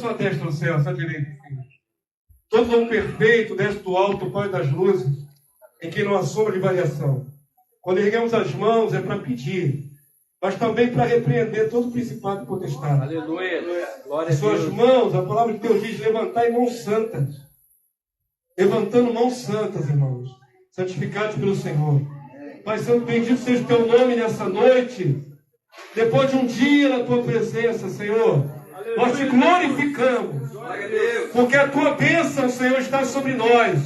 sua destra no céu, sua direita, Senhor. Todo nome perfeito, desce do alto, Pai das luzes, em quem não há sombra de variação. Quando erguemos as mãos é para pedir, mas também para repreender todo o principado e potestade. Aleluia. Glória Em a suas Deus. mãos, a palavra de Deus diz, levantai mãos santas. Levantando mãos santas, irmãos, santificados pelo Senhor. Pai Santo, bendito seja o teu nome nessa noite. Depois de um dia na tua presença, Senhor, nós te glorificamos. Porque a tua bênção, Senhor, está sobre nós.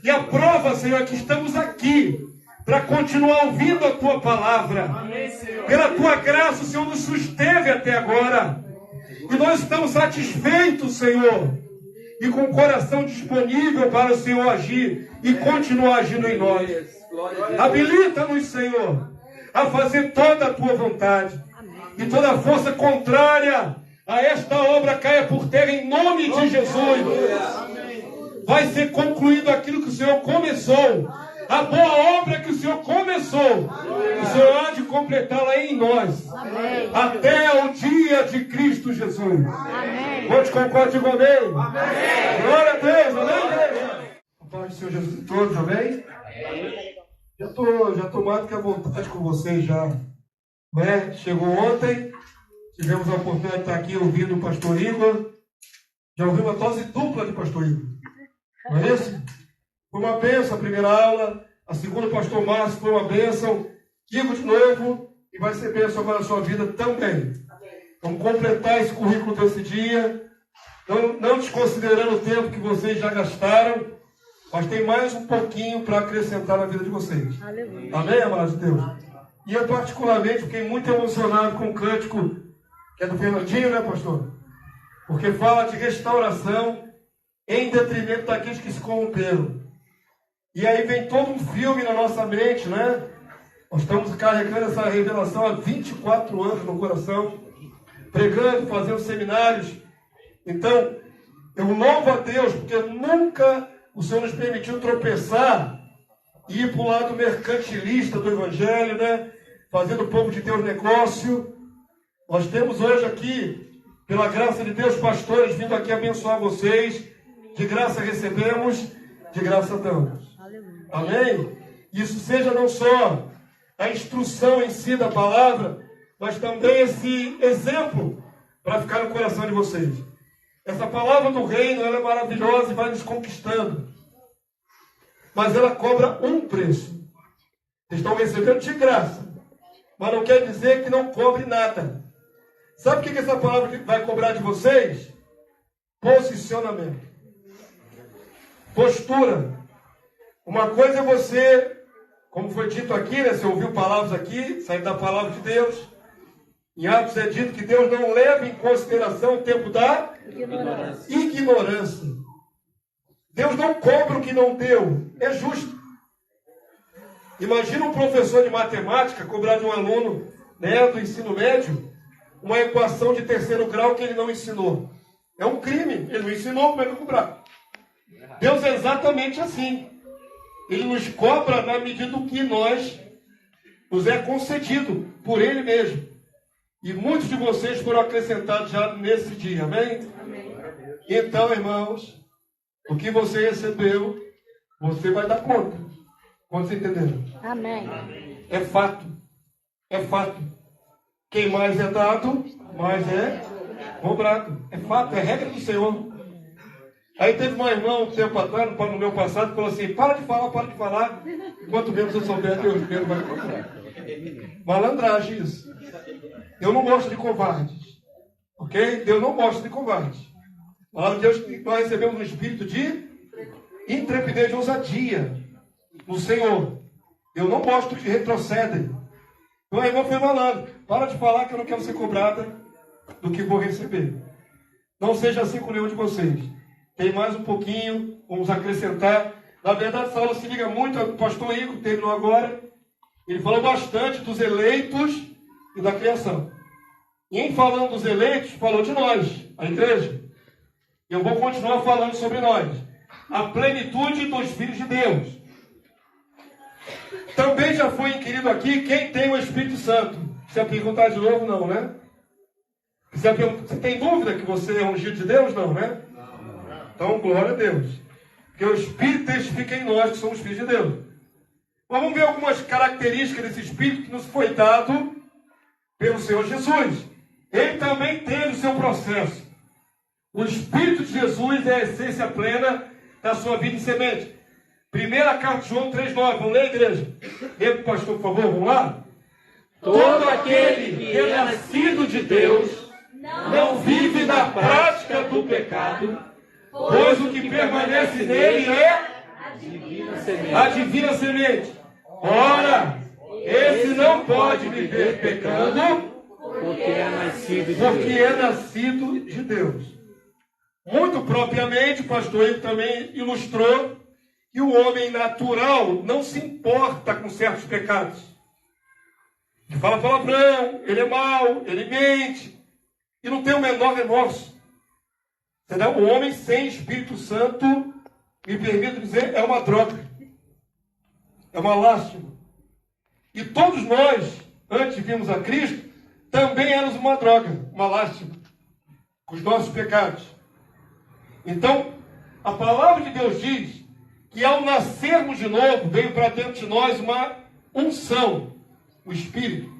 E a prova, Senhor, é que estamos aqui para continuar ouvindo a tua palavra. Pela tua graça, o Senhor nos susteve até agora. E nós estamos satisfeitos, Senhor, e com o coração disponível para o Senhor agir e continuar agindo em nós. Habilita-nos, Senhor, a fazer toda a tua vontade. E toda a força contrária a esta obra caia por terra em nome de Jesus. Vai ser concluído aquilo que o Senhor começou. A boa obra que o Senhor começou, o Senhor há de completá-la em nós. Amém. Até o dia de Cristo Jesus. Quantos concordam, digam amém? Amém. Glória a Deus, amém? A paz do Senhor Jesus a todos, amém? Já estou mais do que à vontade com vocês já. Né? Chegou ontem, tivemos a oportunidade de estar aqui ouvindo o pastor Igor. Já ouvimos a dose dupla de pastor Igor. Não é isso? Foi uma bênção a primeira aula, a segunda, o pastor Márcio, foi uma bênção. Igor de novo, e vai ser bênção agora na sua vida também. Vamos completar esse currículo desse dia, não desconsiderando o tempo que vocês já gastaram, mas tem mais um pouquinho para acrescentar na vida de vocês. Aleluia. Amém, amados de Deus? E eu particularmente fiquei muito emocionado com o cântico, que é do Fernandinho, né, pastor? Porque fala de restauração em detrimento daqueles que se corromperam. E aí vem todo um filme na nossa mente, né? Nós estamos carregando essa revelação há 24 anos no coração, pregando, fazendo seminários. Então, eu louvo a Deus, porque nunca o Senhor nos permitiu tropeçar e ir para o lado mercantilista do Evangelho, né? Fazendo o povo de Deus negócio. Nós temos hoje aqui, pela graça de Deus, pastores vindo aqui abençoar vocês. De graça recebemos, de graça damos. Amém? Isso seja não só a instrução em si da palavra, mas também esse exemplo para ficar no coração de vocês. Essa palavra do reino, ela é maravilhosa e vai nos conquistando. Mas ela cobra um preço. Vocês estão recebendo de graça. Mas não quer dizer que não cobre nada. Sabe o que essa palavra vai cobrar de vocês? Posicionamento. Postura. Uma coisa é você, como foi dito aqui, né? Você ouviu palavras aqui, saindo da palavra de Deus. Em Atos é dito que Deus não leva em consideração o tempo da ignorância. Deus não cobra o que não deu. É justo. Imagina um professor de matemática cobrar de um aluno, né, do ensino médio uma equação de terceiro grau que ele não ensinou. É um crime. Ele não ensinou, como é que vai cobrar? Deus é exatamente assim. Ele nos cobra na medida do que nos é concedido por Ele mesmo. E muitos de vocês foram acrescentados já nesse dia, amém? Amém. Então, irmãos, o que você recebeu, você vai dar conta. Quando você entenderam? Amém. É fato. É fato. Quem mais é dado, mais é cobrado. É fato, é regra do Senhor. Aí teve uma irmã um tempo atrás, no meu passado, que falou assim, para de falar. Quanto menos eu souber, Deus menos vai cobrar. Malandragem isso. Eu não gosto de covardes. Ok? Deus não gosta de covardes. A palavra de Deus que nós recebemos um espírito de intrepidez, de ousadia no Senhor. Eu não gosto que retrocedem. Então a irmã foi malandra. Para de falar que eu não quero ser cobrada do que vou receber. Não seja assim com nenhum de vocês. Tem mais um pouquinho, vamos acrescentar. Na verdade, essa aula se liga muito ao pastor Igor, terminou agora. Ele falou bastante dos eleitos e da criação. E em falando dos eleitos, falou de nós, a igreja. Eu vou continuar falando sobre nós. A plenitude dos filhos de Deus. Também já foi inquirido aqui quem tem o Espírito Santo. Se eu perguntar de novo, não, né? Você tem dúvida que você é ungido de Deus? Não, né? Então, glória a Deus. Porque o Espírito testifica em nós que somos filhos de Deus. Mas vamos ver algumas características desse Espírito que nos foi dado pelo Senhor Jesus. Ele também teve o seu processo. O Espírito de Jesus é a essência plena da sua vida em semente. Primeira carta de João 3,9. Vamos ler, igreja? Lê para o pastor, por favor, vamos lá? Todo aquele que é nascido de Deus não vive na prática do pecado, pois o que permanece nele é a divina semente. Ora, esse não pode viver pecando, porque é nascido de Deus. Muito propriamente, o pastor ele também ilustrou que o homem natural não se importa com certos pecados. Ele fala palavrão, ele é mau, ele mente, e não tem o menor remorso. Entendeu? O homem sem Espírito Santo, me permito dizer, é uma droga. É uma lástima. E todos nós, antes de virmos a Cristo, também éramos uma droga, uma lástima, com os nossos pecados. Então, a palavra de Deus diz que ao nascermos de novo, veio para dentro de nós uma unção, o Espírito.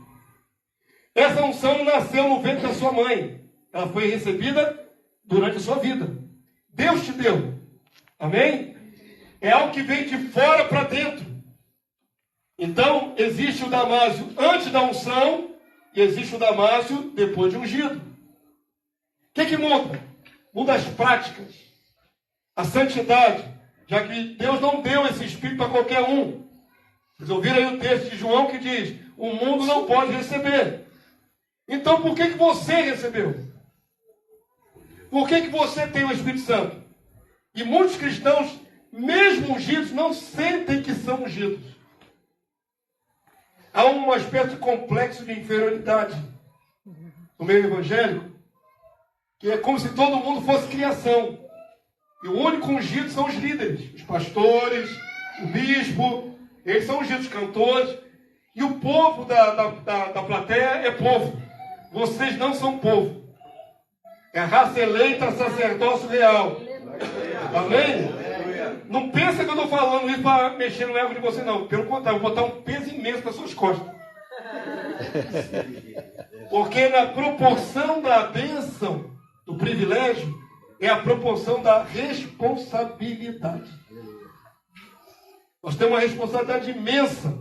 Essa unção não nasceu no ventre da sua mãe. Ela foi recebida durante a sua vida. Deus te deu. Amém? É algo que vem de fora para dentro. Então, existe o Damásio antes da unção e existe o Damásio depois de ungido. O que muda? Muda as práticas. A santidade. Já que Deus não deu esse Espírito para qualquer um. Vocês ouviram aí o texto de João que diz: o mundo não pode receber. Então, por que você recebeu? Por que você tem o Espírito Santo? E muitos cristãos, mesmo ungidos, não sentem que são ungidos. Há um aspecto complexo de inferioridade no meio evangélico, que é como se todo mundo fosse criação. E o único ungido são os líderes, os pastores, o bispo, eles são ungidos, os cantores. E o povo da plateia é povo. Vocês não são povo. É raça eleita, sacerdócio real. Amém? Não pensa que eu estou falando isso para mexer no ego de você, não. Pelo contrário, eu vou botar um peso imenso nas suas costas. Porque na proporção da bênção, do privilégio, é a proporção da responsabilidade. Nós temos uma responsabilidade imensa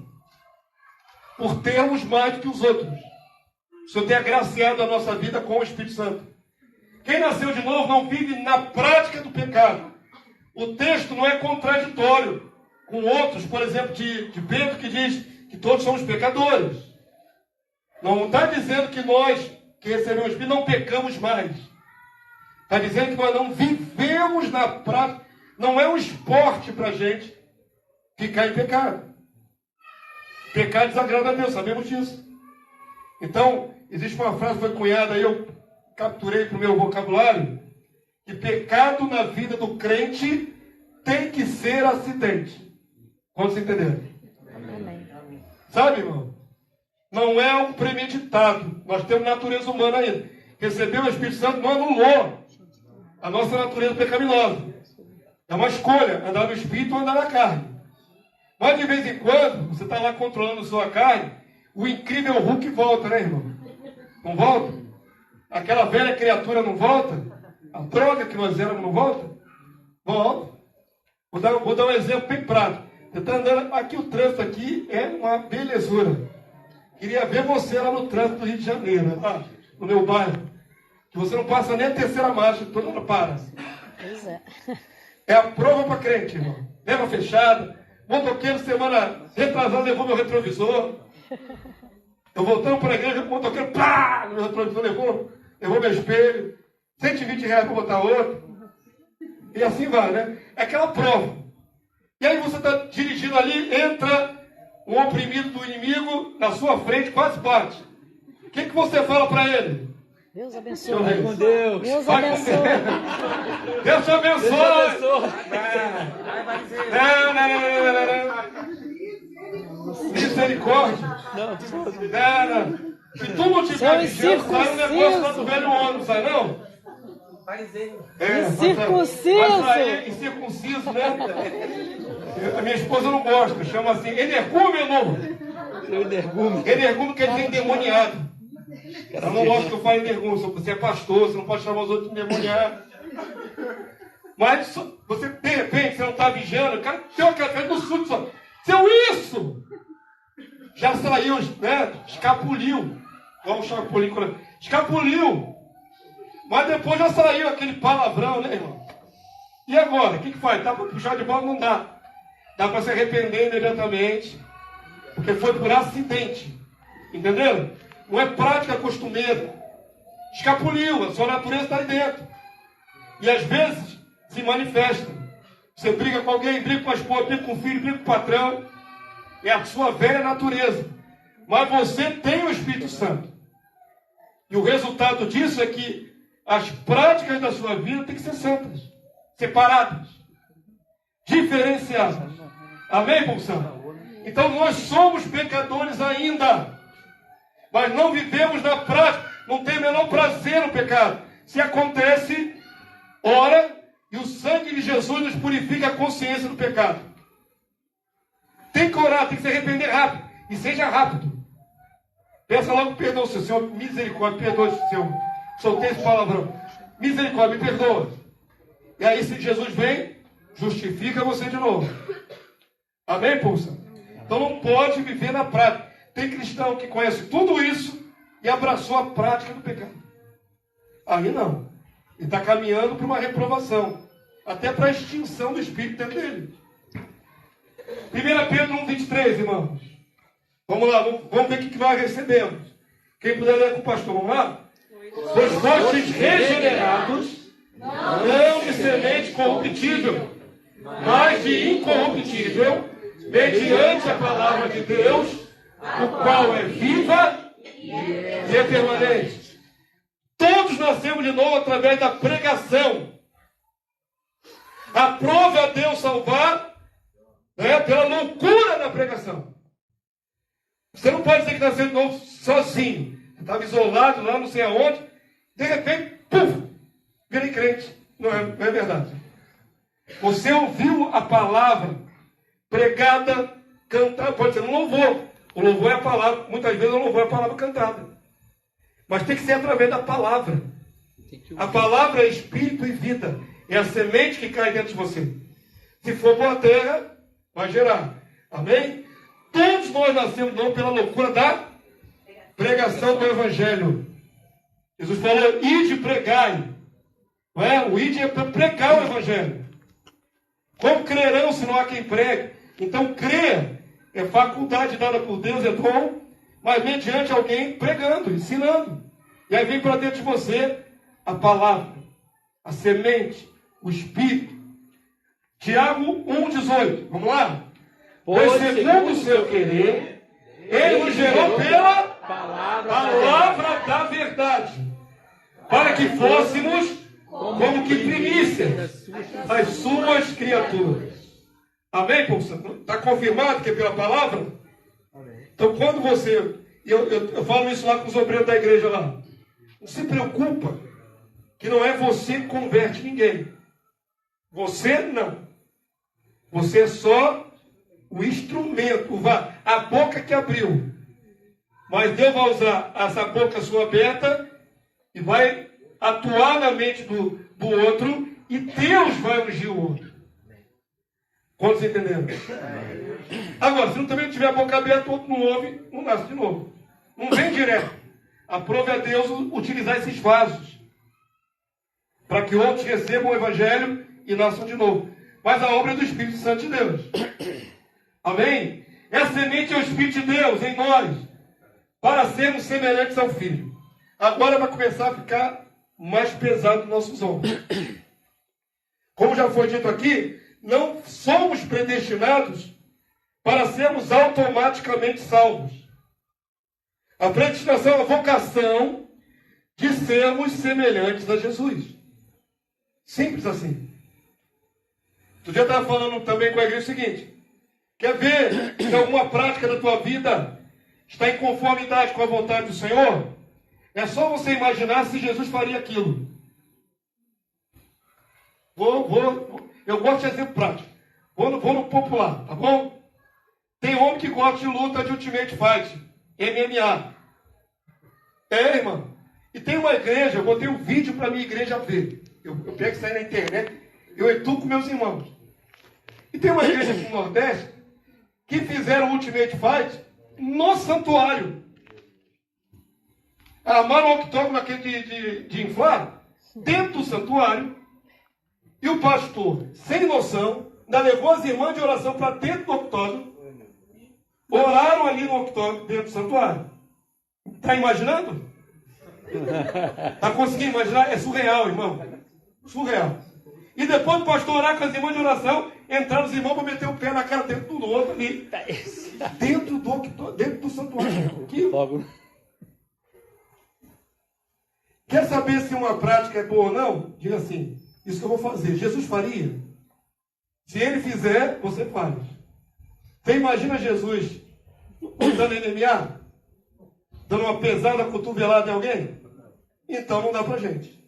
por termos mais do que os outros. O Senhor tem agraciado a nossa vida com o Espírito Santo. Quem nasceu de novo não vive na prática do pecado. O texto não é contraditório com outros, por exemplo, de Pedro, que diz que todos somos pecadores. Não está dizendo que nós, que recebemos o Espírito, não pecamos mais. Está dizendo que nós não vivemos na prática. Não é um esporte para a gente ficar em pecado. Pecado desagrada a Deus, sabemos disso. Então, existe uma frase que foi cunhada aí, eu capturei para o meu vocabulário, que pecado na vida do crente tem que ser acidente. Quantos entenderam? Amém. Sabe, irmão? Não é um premeditado. Nós temos natureza humana ainda. Receber o Espírito Santo não anulou a nossa natureza pecaminosa. É uma escolha, andar no Espírito ou andar na carne. Mas de vez em quando, você está lá controlando a sua carne, o incrível Hulk volta, né, irmão? Não volta? Aquela velha criatura não volta? A droga que nós éramos não volta? Volta. Vou dar um exemplo bem prático. Você está andando, aqui o trânsito aqui é uma belezura. Queria ver você lá no trânsito do Rio de Janeiro, lá no meu bairro. Que você não passa nem a terceira marcha, toda hora para. Pois é. É a prova para crente, irmão. Leva fechada. Motoqueiro, semana retrasada, levou meu retrovisor. Eu voltando para a igreja, o motoqueiro, pá! Meu retrovisor levou meu espelho. R$120 para botar outro. E assim vai, né? É aquela prova. E aí você está dirigindo ali, entra um oprimido do inimigo na sua frente, quase bate. O que você fala para ele? Deus abençoe. Vai com Deus. Deus abençoe. Deus te abençoe. Não. Misericórdia. Não. Se tu não tiver vigiando, sai um negócio lá do velho homem, sai não? Incircunciso. Vai sair incircunciso, né? A minha esposa não gosta, chama assim, energúmeno. Energúmeno quer dizer endemoniado. Eu não gosto que eu fale energúmeno, você é pastor, você não pode chamar os outros de endemoniado. Mas você, de repente, você não está vigiando, o cara tem aquela cara do susto só. Seu isso! Já saiu, né? Escapuliu. Vamos escapulir. Escapuliu. Mas depois já saiu aquele palavrão, né, irmão? E agora? O que faz? Dá para puxar de volta? Não dá. Dá para se arrepender imediatamente. Porque foi por acidente. Entendeu? Não é prática costumeira. Escapuliu. A sua natureza está aí dentro. E às vezes se manifesta. Você briga com alguém, briga com a esposa, briga com o filho, briga com o patrão. É a sua velha natureza. Mas você tem o Espírito Santo. E o resultado disso é que as práticas da sua vida têm que ser santas, separadas, diferenciadas. Amém, povo? Então nós somos pecadores ainda, mas não vivemos na prática, não tem o menor prazer no pecado. Se acontece, ora, e o sangue de Jesus nos purifica a consciência do pecado. Tem que orar, tem que se arrepender rápido, e seja rápido. Peça logo perdão ao Senhor, misericórdia, perdoa o Senhor. Soltei esse palavrão. Misericórdia, me perdoa. E aí, se Jesus vem, justifica você de novo. Amém, povo? Então não pode viver na prática. Tem cristão que conhece tudo isso e abraçou a prática do pecado. Aí não. Ele está caminhando para uma reprovação. Até para a extinção do Espírito dentro dele. 1 Pedro 1,23, irmãos. Vamos lá, vamos ver o que nós recebemos. Quem puder ler com o pastor, vamos lá? Pois fostes regenerados, não de semente corruptível, mas de incorruptível, mediante a palavra de Deus, o qual é viva e é permanente. Todos nascemos de novo através da pregação. Aprove a Deus salvar, né, pela loucura da pregação. Você não pode dizer que nasceu de novo sozinho. Você estava isolado lá, não sei aonde. De repente, puf, virei crente. Não é verdade. Você ouviu a palavra pregada, cantada. Pode ser um louvor. O louvor é a palavra. Muitas vezes o louvor é a palavra cantada. Mas tem que ser através da palavra. A palavra é espírito e vida. É a semente que cai dentro de você. Se for boa terra, vai gerar. Amém? Todos nós nascemos não pela loucura da pregação do Evangelho. Jesus falou, ide e pregai. Não é? O ide é para pregar o Evangelho. Como crerão se não há quem pregue? Então crer é faculdade dada por Deus, é bom, mas mediante alguém pregando, ensinando. E aí vem para dentro de você a palavra, a semente, o Espírito. Tiago 1,18. Vamos lá? Pois segundo o seu querer, ele nos gerou pela palavra da verdade, para que fôssemos como que primícias das suas criaturas. Amém, povo? Está confirmado que é pela palavra? Então quando você... Eu falo isso lá com os obreiros da igreja lá. Não se preocupa que não é você que converte ninguém. Você não. Você é só o instrumento, a boca que abriu. Mas Deus vai usar essa boca sua aberta e vai atuar na mente do outro e Deus vai ungir o outro. Quantos entenderam? Agora, se não também tiver a boca aberta, o outro não ouve, não nasce de novo. Não vem direto. Aprove a Deus utilizar esses vasos para que outros recebam o Evangelho e nasçam de novo. Mas a obra é do Espírito Santo de Deus. Amém? Essa semente é o Espírito de Deus em nós, para sermos semelhantes ao Filho. Agora vai começar a ficar mais pesado nos nossos ombros. Como já foi dito aqui, não somos predestinados para sermos automaticamente salvos. A predestinação é a vocação de sermos semelhantes a Jesus. Simples assim. Outro dia eu estava falando também com a igreja o seguinte: quer ver se alguma prática da tua vida está em conformidade com a vontade do Senhor, é só você imaginar se Jesus faria aquilo. Eu gosto de exemplo prático. Vou no popular, tá bom? Tem homem que gosta de luta de Ultimate Fight, MMA. Irmão. E tem uma igreja, eu botei um vídeo para minha igreja ver. Eu pego isso aí na internet, eu educo meus irmãos. E tem uma igreja aqui no Nordeste que fizeram o Ultimate Fight no santuário. Armaram um octógono aquele de inflar dentro do santuário. E o pastor, sem noção, ainda levou as irmãs de oração para dentro do octógono. Oraram ali no octógono, dentro do santuário. Está imaginando? Está conseguindo imaginar? É surreal, irmão. Surreal. E depois do pastor orar com as irmãs de oração, entraram os irmãos para meter o pé na cara dentro do outro ali. Dentro do santuário. Quer saber se uma prática é boa ou não? Diga assim, isso que eu vou fazer. Jesus faria? Se ele fizer, você faz. Você imagina Jesus dando MMA? Dando uma pesada cotovelada em alguém? Então não dá pra gente.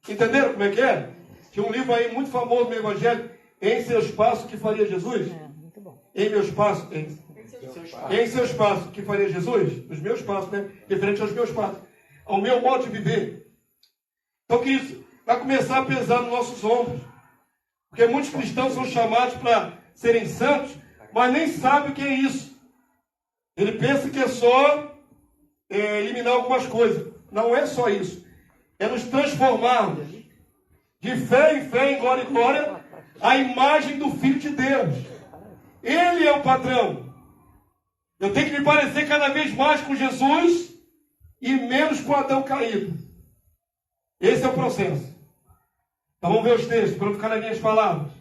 Entenderam como é que é? Tinha um livro aí muito famoso no Evangelho, Em Seus Passos, que faria Jesus? Muito bom. Em meus passos. Em seus passos, que faria Jesus? Os meus passos, né? Referente aos meus passos. Ao meu modo de viver. Então que isso vai começar a pesar nos nossos ombros. Porque muitos cristãos são chamados para serem santos, mas nem sabem o que é isso. Ele pensa que é só eliminar algumas coisas. Não é só isso. É nos transformarmos de fé em fé, em glória em glória, a imagem do Filho de Deus. Ele é o padrão. Eu tenho que me parecer cada vez mais com Jesus e menos com Adão caído. Esse é o processo. Então vamos ver os textos, para não ficar nas minhas palavras.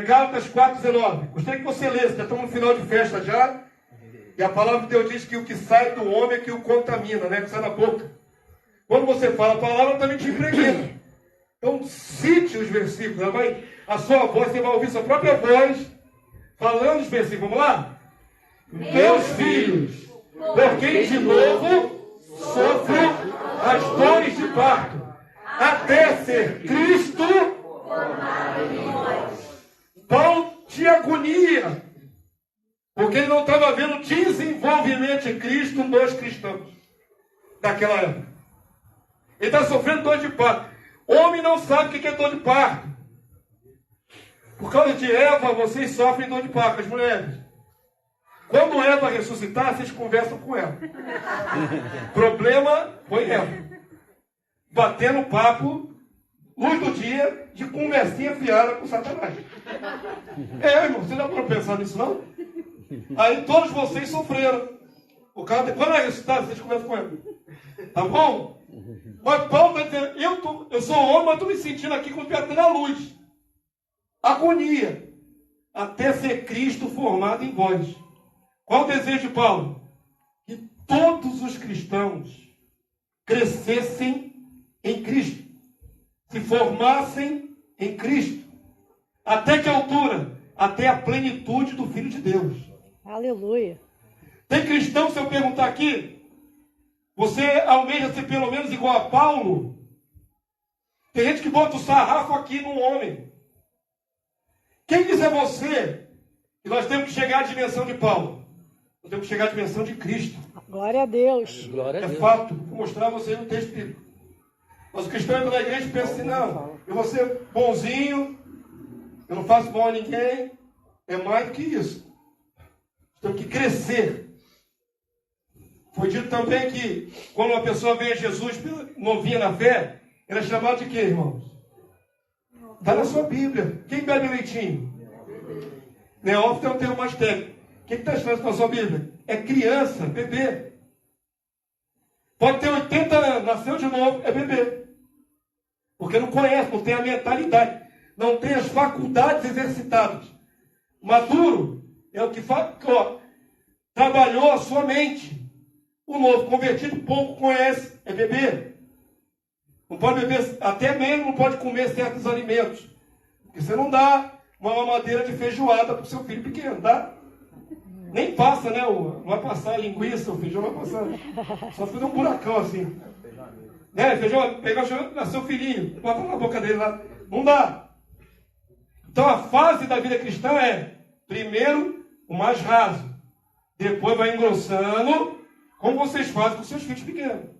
Gálatas 4,19. Gostaria que você lesse, já estamos no final de festa já. E a palavra de Deus diz que o que sai do homem é que o contamina, né? Que sai da boca. Quando você fala a palavra, também te impregna. Então cite os versículos. A sua voz, você vai ouvir sua própria voz falando os versículos. Vamos lá? Meus filhos, por quem de novo sofro as dores de parto, até ser Cristo formado em nós. Paulo tinha agonia, porque ele não estava vendo desenvolvimento de Cristo nos cristãos daquela época. Ele está sofrendo dor de parto. Homem não sabe o que é dor de parto. Por causa de Eva, vocês sofrem dor de parto, as mulheres. Quando Eva ressuscitar, vocês conversam com ela. Problema foi Eva. Batendo papo, luz do dia, de conversinha fiada com Satanás. Irmão, você já parou pensar nisso, não? Aí todos vocês sofreram. Por causa de... Quando ela ressuscitar, vocês conversam com ela. Tá bom? Mas Paulo está dizendo, eu sou homem, mas estou me sentindo aqui como perto da luz. Agonia. Até ser Cristo formado em vós. Qual o desejo de Paulo? Que todos os cristãos crescessem em Cristo. Se formassem em Cristo. Até que altura? Até a plenitude do Filho de Deus. Aleluia. Tem cristão, se eu perguntar aqui, você almeja ser pelo menos igual a Paulo? Tem gente que bota o sarrafo aqui no homem. Quem diz é você que nós temos que chegar à dimensão de Paulo? Nós temos que chegar à dimensão de Cristo. Glória a Deus. É fato. Vou mostrar a vocês no texto bíblico. Mas o cristão entra na igreja e pensa assim, não, eu vou ser bonzinho, eu não faço mal a ninguém. É mais do que isso. Temos que crescer. Foi dito também que quando uma pessoa vem a Jesus novinha na fé, ela é chamada de quê, irmãos? Está na sua Bíblia. Quem bebe leitinho? Neófito é um termo mais técnico. Quem está escrito na sua Bíblia? É criança, bebê. Pode ter 80 anos, nasceu de novo, é bebê. Porque não conhece, não tem a mentalidade, não tem as faculdades exercitadas. Maduro é o que trabalhou a sua mente. O novo convertido pouco conhece, é bebê. Não pode beber, até mesmo não pode comer certos alimentos. Porque você não dá uma mamadeira de feijoada para o seu filho pequeno, dá? Nem passa, né? Não vai passar a linguiça, o feijão não vai passar. Só fazer um buracão assim. Né? Feijão, pegar seu filhinho, bota na boca dele lá. Não dá. Então a fase da vida cristã é, primeiro, o mais raso. Depois vai engrossando, como vocês fazem com seus filhos pequenos.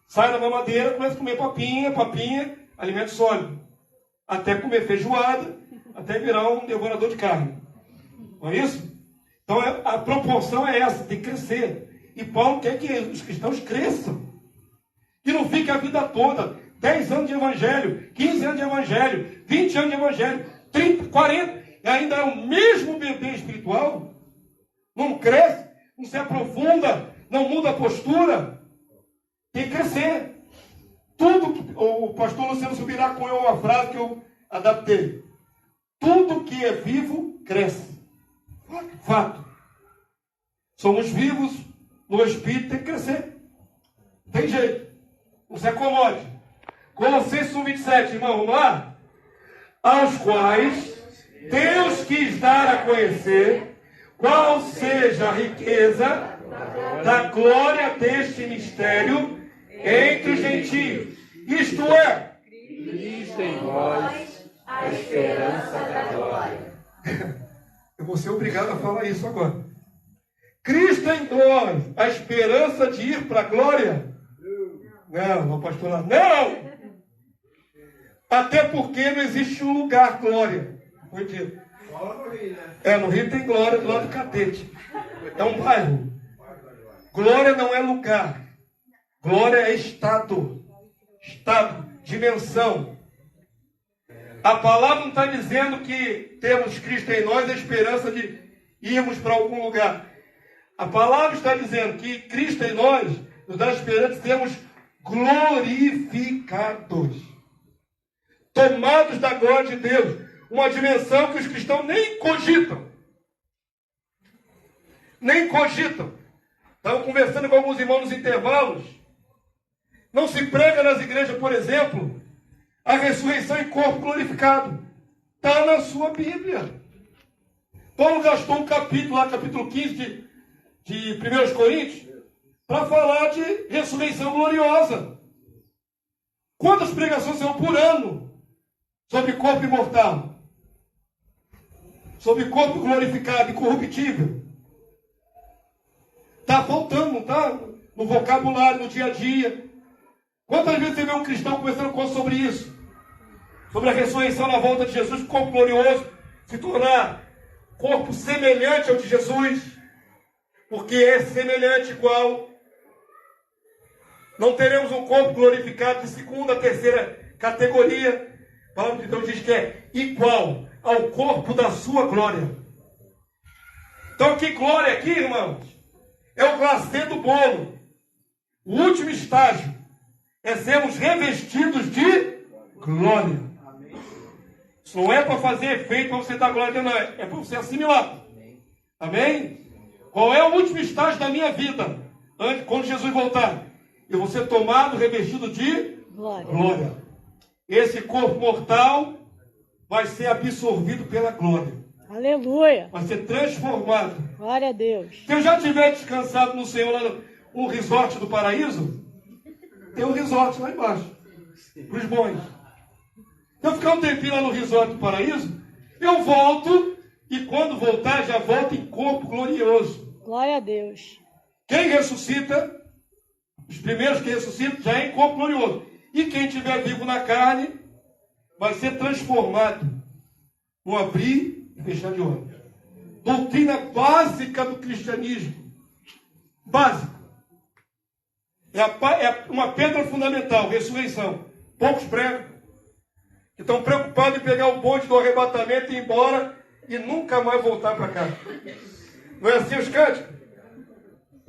Sai da mamadeira, começa a comer papinha, alimento sólido. Até comer feijoada, até virar um devorador de carne. Não é isso? Então a proporção é essa, tem que crescer. E Paulo quer que os cristãos cresçam. Que não fique a vida toda, 10 anos de evangelho, 15 anos de evangelho, 20 anos de evangelho, 30, 40, e ainda é o mesmo bebê espiritual. Não cresce, não se aprofunda, não muda a postura. Tem que crescer. Tudo que o pastor Luciano Subirá cunhou uma frase que eu adaptei. Tudo que é vivo, cresce. Fato. Somos vivos no Espírito, tem que crescer. Tem jeito. Não se acomode. Colossenses 1:27, irmão, vamos lá? Aos quais Deus quis dar a conhecer qual seja a riqueza da glória deste mistério entre os gentios. Isto é, Cristo em vós, a esperança da glória. Eu vou ser obrigado a falar isso agora. Cristo em nós, a esperança de ir para a glória. Não, pastor lá. Não! Até porque não existe um lugar glória. Foi dito. No Rio tem glória do lado do Catete. É um bairro. Glória não é lugar. Glória é estado. Estado, dimensão. A palavra não está dizendo que temos Cristo em nós a esperança de irmos para algum lugar. A palavra está dizendo que Cristo em nós nos dá a esperança de sermos glorificados. Tomados da glória de Deus. Uma dimensão que os cristãos nem cogitam. Nem cogitam. Estava conversando com alguns irmãos nos intervalos. Não se prega nas igrejas, por exemplo, a ressurreição em corpo glorificado. Está na sua Bíblia. Paulo gastou um capítulo, lá, capítulo 15 de 1 Coríntios, para falar de ressurreição gloriosa. Quantas pregações são por ano sobre corpo imortal? Sobre corpo glorificado, incorruptível. Está faltando, não está? No vocabulário, no dia a dia. Quantas vezes você vê um cristão conversando sobre isso? Sobre a ressurreição na volta de Jesus, corpo glorioso, se tornar corpo semelhante ao de Jesus, porque é semelhante igual. Não teremos um corpo glorificado de segunda, terceira categoria. A palavra de Deus diz que é igual ao corpo da sua glória. Então que glória aqui, irmãos? É o glacê do bolo. O último estágio é sermos revestidos de glória. Isso não é para fazer efeito para você dar glória a Deus, não. É para você assimilar. Amém? Qual é o último estágio da minha vida? Quando Jesus voltar? Eu vou ser tomado, revestido de glória. Esse corpo mortal vai ser absorvido pela glória. Aleluia. Vai ser transformado. Glória a Deus. Se eu já tiver descansado no Senhor lá no resort do paraíso, tem um resort lá embaixo. Para os bons. Se eu ficar um tempinho lá no resort do paraíso, eu volto e quando voltar, já volto em corpo glorioso. Glória a Deus. Quem ressuscita, os primeiros que ressuscitam, já é em corpo glorioso. E quem estiver vivo na carne, vai ser transformado no abrir e fechar de olhos. Doutrina básica do cristianismo. Básica. É uma pedra fundamental, ressurreição. Poucos pregam. Que estão preocupados em pegar o bonde do arrebatamento e ir embora e nunca mais voltar para cá. Não é assim os cânticos?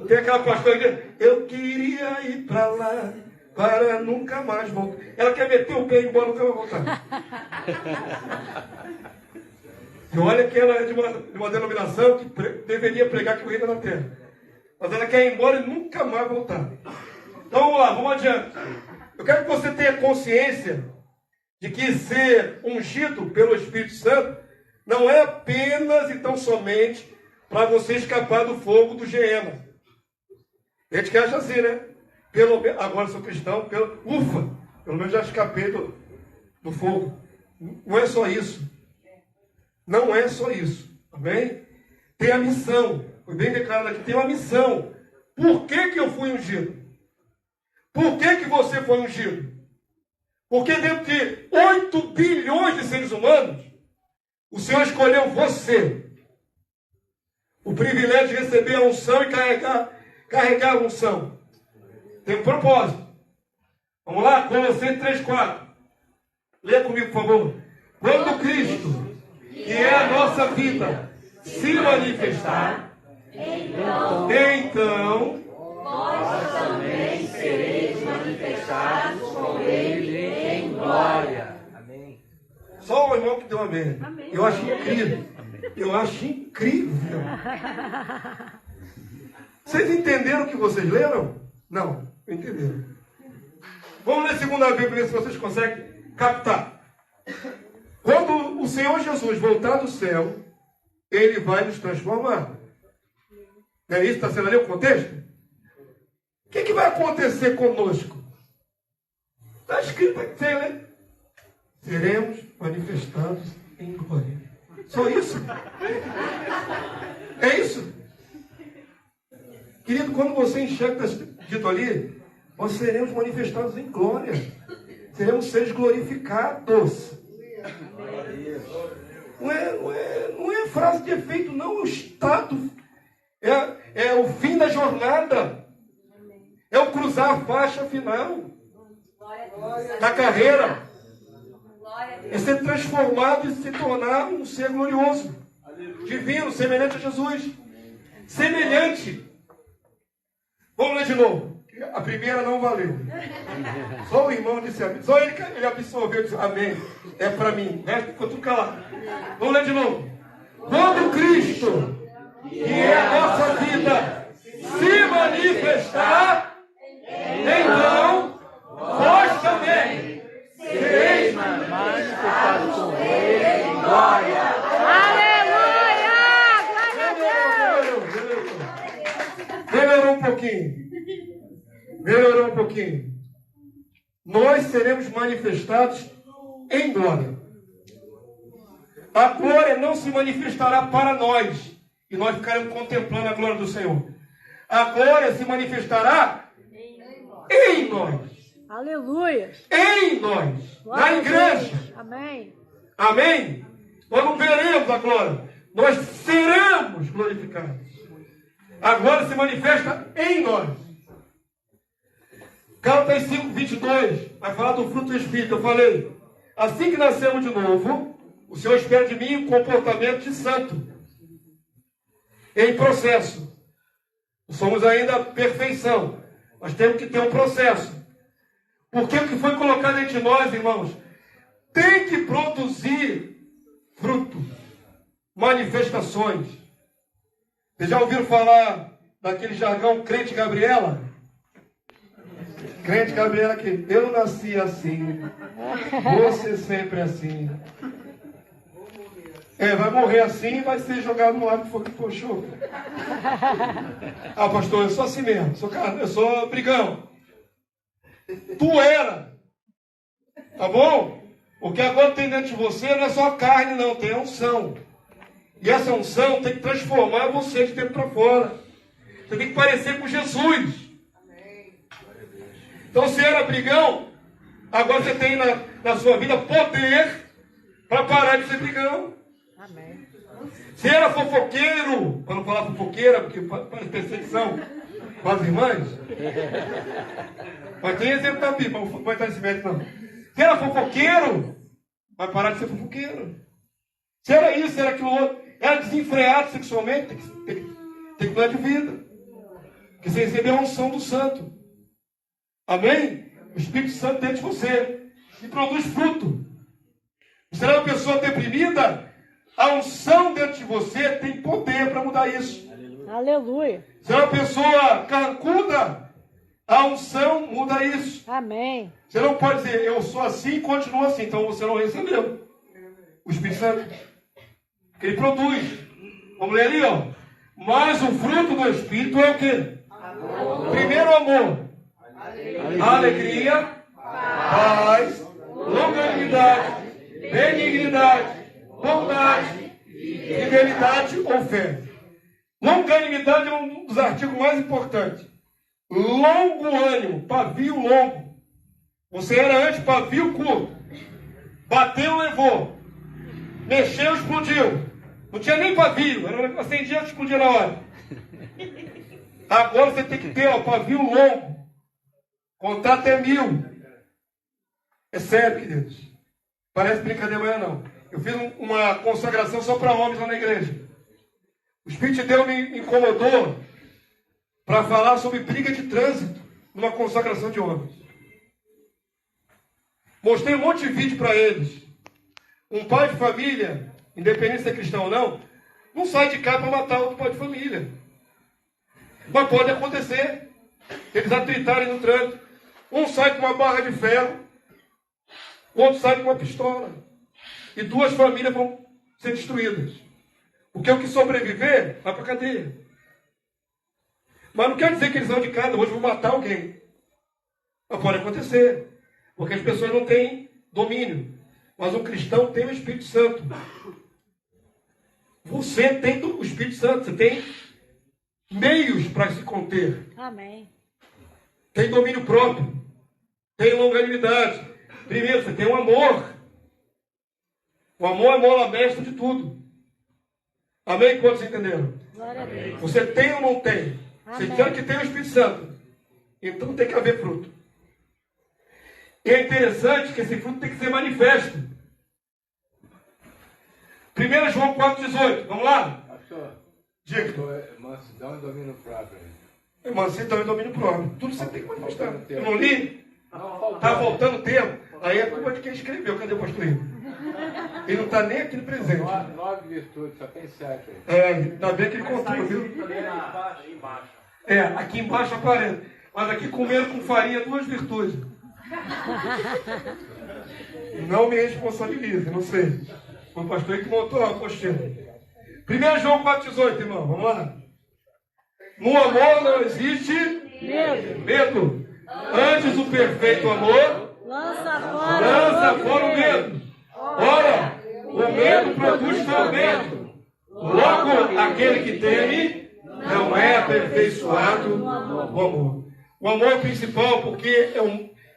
Tem aquela pastora que diz, eu queria ir para lá para nunca mais voltar. Ela quer meter o pé e ir embora, nunca vai voltar. E olha que ela é de uma denominação que deveria pregar que o reino é na terra. Mas ela quer ir embora e nunca mais voltar. Então vamos lá, vamos adiante. Eu quero que você tenha consciência de que ser ungido pelo Espírito Santo não é apenas e tão somente para você escapar do fogo do Geena. A gente que acha assim, né? Agora sou cristão, ufa, pelo menos já escapei do fogo. Não é só isso. Não é só isso. Amém? Tem a missão. Foi bem declarado aqui, tem uma missão. Por que eu fui ungido? Por que você foi ungido? Porque dentro de 8 bilhões de seres humanos, o Senhor escolheu você. O privilégio de receber a unção e carregar a unção. Tem um propósito. Vamos lá? Colossenses 3,4. Leia comigo, por favor. Quando Cristo, que é a nossa vida, se manifestar, então vós também sereis manifestados com Ele em glória. Amém. Só o irmão que deu amém. Eu acho incrível. Eu acho incrível. Vocês entenderam o que vocês leram? Não, entenderam. Vamos ler segunda vez para ver se vocês conseguem captar. Quando o Senhor Jesus voltar do céu, Ele vai nos transformar. Não é isso? Está sendo ali o contexto? O que vai acontecer conosco? Está escrito aqui, né? Seremos manifestados em glória. Só isso? É isso? Querido, quando você enxerga, está dito ali, nós seremos manifestados em glória. Seremos seres glorificados. Não é frase de efeito, não. É o estado. É o fim da jornada. É o cruzar a faixa final da carreira. É ser transformado e se tornar um ser glorioso, divino, semelhante a Jesus. Semelhante. Vamos ler de novo. A primeira não valeu. Só o irmão disse amém. Só ele absorveu e disse amém. É para mim. Né? Ficou tudo calado. Vamos ler de novo. Quando Cristo, que é a nossa vida, se manifestar, então vós também sereis manifestados com Ele em glória. Aleluia! Glória a Deus! Melhorou um pouquinho. Melhorou um pouquinho. Nós seremos manifestados em glória. A glória não se manifestará para nós. E nós ficaremos contemplando a glória do Senhor. A glória se manifestará em nós. Aleluia! Em nós. Glória Na a igreja. Deus. Amém. Amém? Nós não veremos a glória. Nós seremos glorificados. A glória se manifesta em nós. Gálatas 5:22 vai falar do fruto do Espírito. Eu falei, assim que nascemos de novo, o Senhor espera de mim um comportamento de santo. Em processo. Não somos ainda a perfeição. Nós temos que ter um processo. Porque o que foi colocado entre nós, irmãos, tem que produzir fruto. Manifestações. Vocês já ouviram falar daquele jargão crente Gabriela? Crente Gabriela que eu nasci assim, você sempre assim. Vai morrer assim e vai ser jogado no lago de fogo e enxofre. Ah, pastor, eu sou assim mesmo, eu sou brigão. Tu era, tá bom? O que agora tem dentro de você não é só carne, não, tem a unção. E essa unção tem que transformar você de dentro para fora. Você tem que parecer com Jesus. Então, se era brigão, agora você tem na sua vida poder para parar de ser brigão. Amém. Se era fofoqueiro, para não falar fofoqueira, porque parece perseguição com as irmãs. Mas tem exemplo da Bíblia, não vai estar nesse mérito não. Se era fofoqueiro, vai parar de ser fofoqueiro. Se era isso, se era aquilo outro, era desenfreado sexualmente, tem que mudar de vida. Porque você recebeu a unção do santo. Amém? O Espírito Santo dentro de você. E produz fruto. Se era uma pessoa deprimida, a unção dentro de você tem poder para mudar isso. Aleluia. Se é uma pessoa carrancuda, a unção muda isso. Amém. Você não pode dizer, eu sou assim e continuo assim. Então você não recebeu o Espírito Santo. Porque ele produz. Vamos ler ali, ó. Mas o fruto do Espírito é o quê? Primeiro, amor. Alegria, paz, longanimidade, benignidade, bondade, fidelidade ou fé. Longanimidade é um dos artigos mais importantes. Longo ânimo, pavio longo. Você era antes pavio curto. Bateu, levou. Mexeu, explodiu. Não tinha nem pavio. Acendia e explodia na hora. Agora você tem que ter pavio longo. Contar até 1000. É sério, queridos. Parece brincadeira, mas não. Eu fiz uma consagração só para homens lá na igreja. O Espírito de Deus me incomodou para falar sobre briga de trânsito numa consagração de homens. Mostrei um monte de vídeo para eles. Um pai de família, independente se é cristão ou não sai de casa para matar outro pai de família. Mas pode acontecer. Eles atritarem no trânsito. Um sai com uma barra de ferro, o outro sai com uma pistola. E 2 famílias vão ser destruídas. Porque o que sobreviver vai para a cadeia. Mas não quer dizer que eles vão de casa, hoje vão matar alguém. Mas pode acontecer. Porque as pessoas não têm domínio. Mas um cristão tem o Espírito Santo. Você tem o Espírito Santo. Você tem meios para se conter. Amém. Tem domínio próprio. Tem longanimidade. Primeiro, você tem o amor. O amor é mola mestra de tudo. Amém? Quantos entenderam? Glória a Deus. Você tem ou não tem? Você dizendo que tem o Espírito Santo. Então tem que haver fruto. E é interessante que esse fruto tem que ser manifesto. 1 João 4,18. Vamos lá? Pastor, Diga. mansidão e domínio próprio. Mansidão e domínio próprio. Tudo você tem que manifestar. Eu não li? Não, Está faltando tempo. Aí é culpa de quem escreveu. Cadê o pastor Igor? Ele não está nem aqui no presente. 9 virtudes, só tem 7 aí. Ainda bem que ele contou, viu? Aqui embaixo aparece. Mas aqui comeram com farinha 2 virtudes. Não me responsabilize, não sei. Foi o pastor que montou a apostila. 1 João 4,18, irmão. Vamos lá. No amor não existe medo. Antes o perfeito amor lança fora o medo. Ora, o medo produz tormento. Logo, aquele que teme não é aperfeiçoado no amor. O amor é o principal porque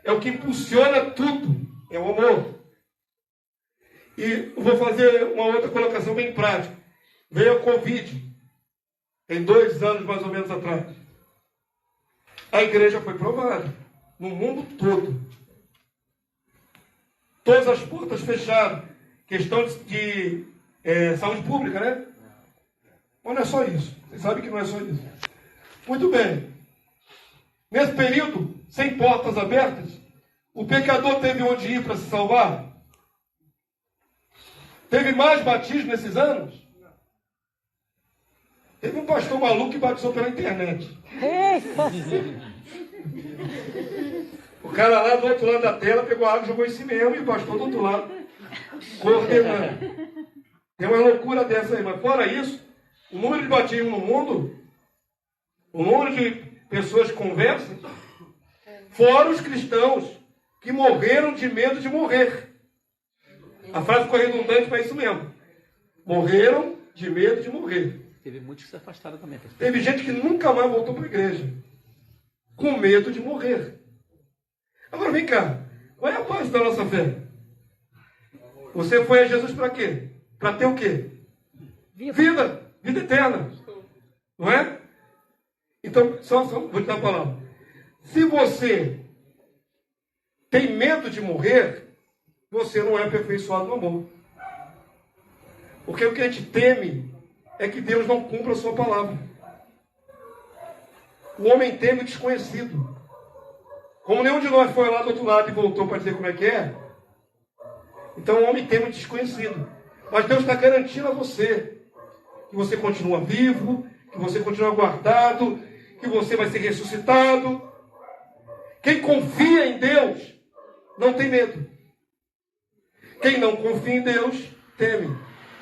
é o que impulsiona tudo. É o amor. E eu vou fazer uma outra colocação bem prática. Veio a Covid, tem 2 anos mais ou menos atrás. A igreja foi provada, no mundo todo. Todas as portas fechadas. Questão de saúde pública, né? Mas não é só isso. Vocês sabem que não é só isso. Muito bem. Nesse período, sem portas abertas, o pecador teve onde ir para se salvar? Teve mais batismo nesses anos? Teve um pastor maluco que batizou pela internet. O cara lá do outro lado da tela pegou a água e jogou em si mesmo, e o pastor do outro lado coordenando. Tem uma loucura dessa aí. Mas fora isso, o número de batismo no mundo, o número de pessoas conversas, fora os cristãos que morreram de medo de morrer. A frase ficou redundante para isso mesmo. Morreram de medo de morrer. Teve muitos que se afastaram também. Teve gente que nunca mais voltou para a igreja, com medo de morrer. Agora vem cá, qual é a base da nossa fé? Você foi a Jesus para quê? Para ter o quê? Vida eterna. Não é? Então, só vou te dar a palavra. Se você tem medo de morrer, você não é aperfeiçoado no amor. Porque o que a gente teme é que Deus não cumpra a sua palavra. O homem teme o desconhecido. Como nenhum de nós foi lá do outro lado e voltou para dizer como é que é, então o homem teme o desconhecido. Mas Deus está garantindo a você que você continua vivo, que você continua guardado, que você vai ser ressuscitado. Quem confia em Deus não tem medo. Quem não confia em Deus teme.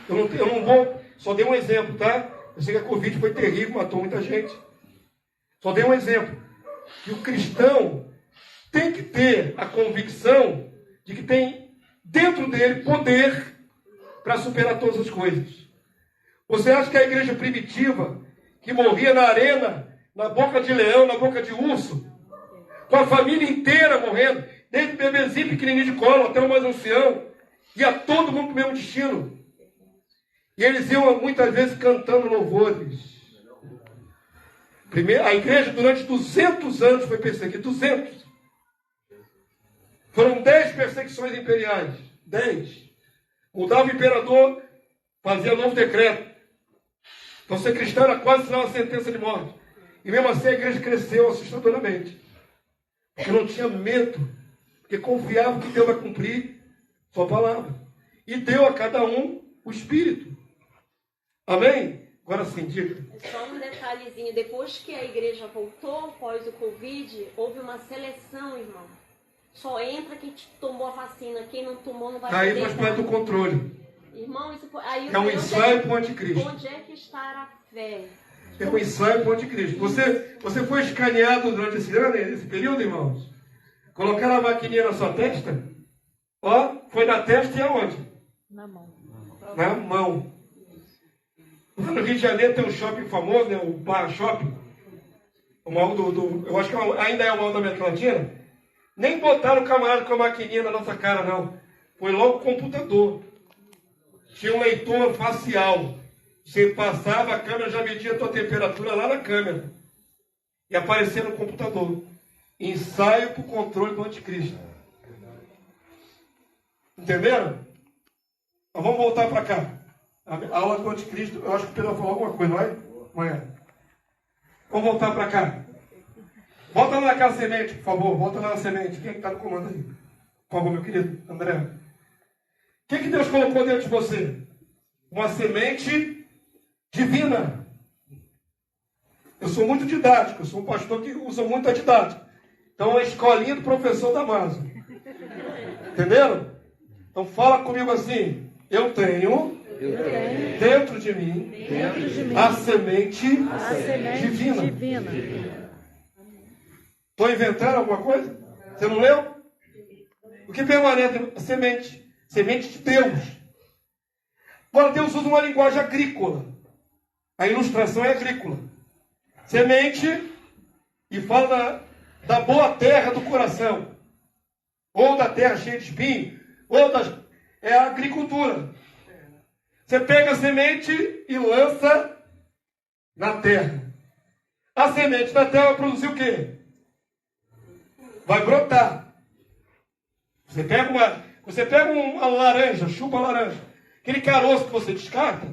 Eu não vou, só dei um exemplo, tá? Eu sei que a Covid foi terrível, matou muita gente. Só dei um exemplo. Que o cristão tem que ter a convicção de que tem dentro dele poder para superar todas as coisas. Você acha que a igreja primitiva, que morria na arena, na boca de leão, na boca de urso, com a família inteira morrendo, desde o bebezinho pequenininho de colo até o mais ancião, ia todo mundo com o mesmo destino. E eles iam muitas vezes cantando louvores. A igreja durante 200 anos foi perseguida. 200. Foram 10 perseguições imperiais. 10. Mudava o imperador, fazia novo decreto. Então ser cristão era quase sinal uma sentença de morte. E mesmo assim a igreja cresceu assustadoramente. Porque não tinha medo. Porque confiava que Deus vai cumprir sua palavra. E deu a cada um o Espírito. Amém? Agora sim, diga. Só um detalhezinho. Depois que a igreja voltou, após o Covid, houve uma seleção, irmão. Só entra quem tomou a vacina. Quem não tomou não vai poder. Aí faz parte do controle. Irmão, isso aí é um ensaio para o anticristo. Onde é que está a fé? É um ensaio para o anticristo. Você foi escaneado durante esse ano, esse período, irmãos? Colocaram a maquininha na sua testa? Ó, foi na testa e aonde? Na mão. Na mão. Lá no Rio de Janeiro tem um shopping famoso, né? O Bar Shopping. O mall eu acho que ainda é o mall da América Latina. Nem botaram o camarada com a maquininha na nossa cara, não. Foi logo o computador. Tinha um leitor facial. Você passava, a câmera já media a tua temperatura lá na câmera. E aparecia no computador. Ensaio para o controle do anticristo. Entenderam? Então vamos voltar para cá. A aula do anticristo, eu acho que o Pedro falou alguma coisa, não é? Amanhã. Vamos voltar para cá. Volta lá naquela semente, por favor. Volta lá na semente. Quem é que está no comando aí? Por favor, meu querido André. O que Deus colocou dentro de você? Uma semente divina. Eu sou muito didático. Eu sou um pastor que usa muito a didática. Então, é a escolinha do professor Damaso. Entenderam? Então, fala comigo assim. Eu tenho dentro de mim a semente divina. Estou inventando alguma coisa? Você não leu? O que permanece? A semente. Semente de Deus. Agora, Deus usa uma linguagem agrícola. A ilustração é agrícola. Semente, e fala da boa terra do coração. Ou da terra cheia de espinho. É a agricultura. Você pega a semente e lança na terra. A semente na terra vai produzir o quê? Vai brotar. Você pega uma laranja, chupa a laranja. Aquele caroço que você descarta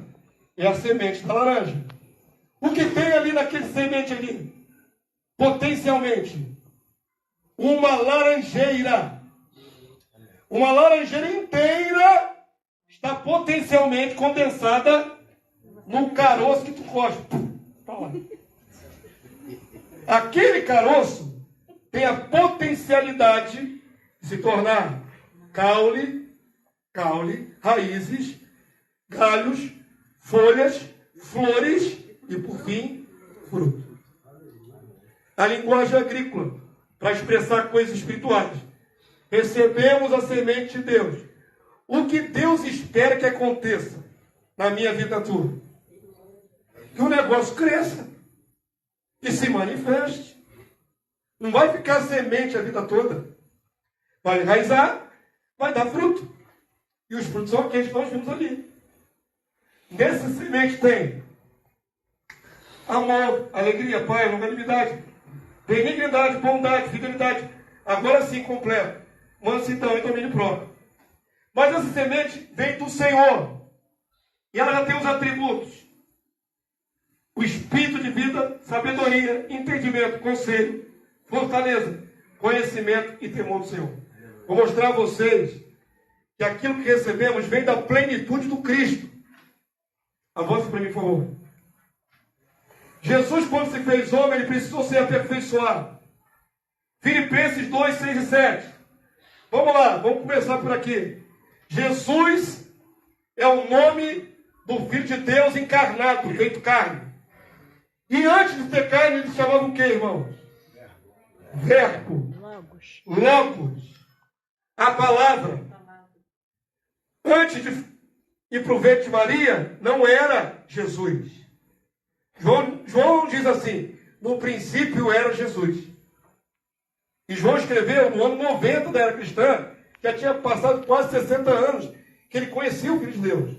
é a semente da laranja. O que tem ali naquele semente ali? Potencialmente. Uma laranjeira. Uma laranjeira inteira está potencialmente condensada no caroço que tu cospe. Aquele caroço tem a potencialidade de se tornar caule, raízes, galhos, folhas, flores e, por fim, fruto. A linguagem agrícola, para expressar coisas espirituais. Recebemos a semente de Deus. O que Deus espera que aconteça na minha vida tua? Que o negócio cresça e se manifeste. Não vai ficar semente a vida toda. Vai enraizar, vai dar fruto. E os frutos são aqueles que nós vimos ali. Nessa semente tem amor, alegria, paz, longanimidade, benignidade, bondade, fidelidade. Agora sim, completo. Mansidão e domínio próprio. Mas essa semente vem do Senhor. E ela já tem os atributos. O espírito de vida, sabedoria, entendimento, conselho, fortaleza, conhecimento e temor do Senhor. Vou mostrar a vocês que aquilo que recebemos vem da plenitude do Cristo. Avance para mim, por favor. Jesus, quando se fez homem, ele precisou ser aperfeiçoado. Filipenses 2, 6 e 7. Vamos lá, vamos começar por aqui. Jesus é o nome do Filho de Deus encarnado, feito carne. E antes de ter carne, eles chamavam o quê, irmãos? Verbo. Logos. A palavra. Antes de ir para o ventre de Maria, não era Jesus. João diz assim, no princípio era Jesus. E João escreveu no ano 90 da era cristã, já tinha passado quase 60 anos, que ele conhecia o Filho de Deus.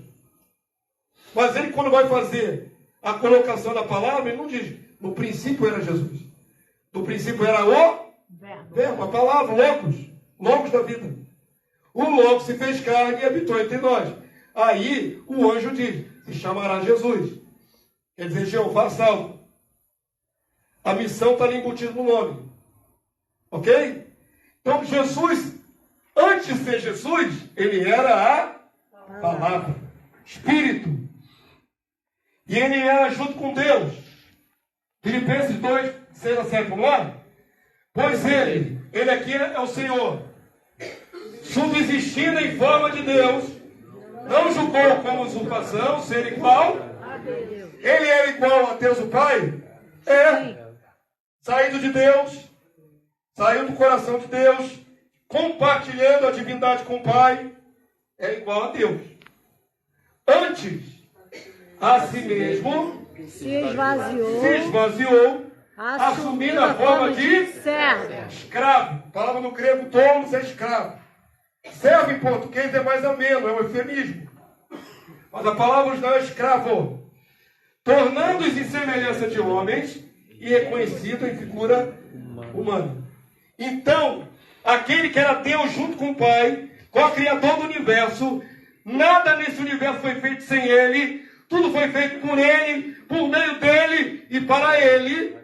Mas ele, quando vai fazer a colocação da palavra, ele não diz, no princípio era Jesus. No princípio era o verbo, a palavra, logos da vida. O logo se fez carne e habitou entre nós. Aí o anjo diz, se chamará Jesus. Quer dizer, Jeová salva. A missão está ali embutida no nome. Ok? Então Jesus, antes de ser Jesus, ele era a palavra, Espírito. E ele era junto com Deus. Filipenses 2, 6 a 7, vamos lá? Pois ele aqui é o Senhor, subsistindo em forma de Deus, não julgou como usurpação ser igual. Ele era igual a Deus o Pai? É. Saído de Deus, saiu do coração de Deus, compartilhando a divindade com o Pai, é igual a Deus. Antes, a si mesmo, se esvaziou, assumindo a forma de servo. Escravo. A palavra no grego tolos é escravo. Servo em português é mais ameno, é um eufemismo. Mas a palavra original é escravo. Tornando-os em semelhança de homens e reconhecido em figura humana. Então, aquele que era Deus junto com o Pai, co-criador do universo, nada nesse universo foi feito sem Ele, tudo foi feito por Ele, por meio dEle e para Ele.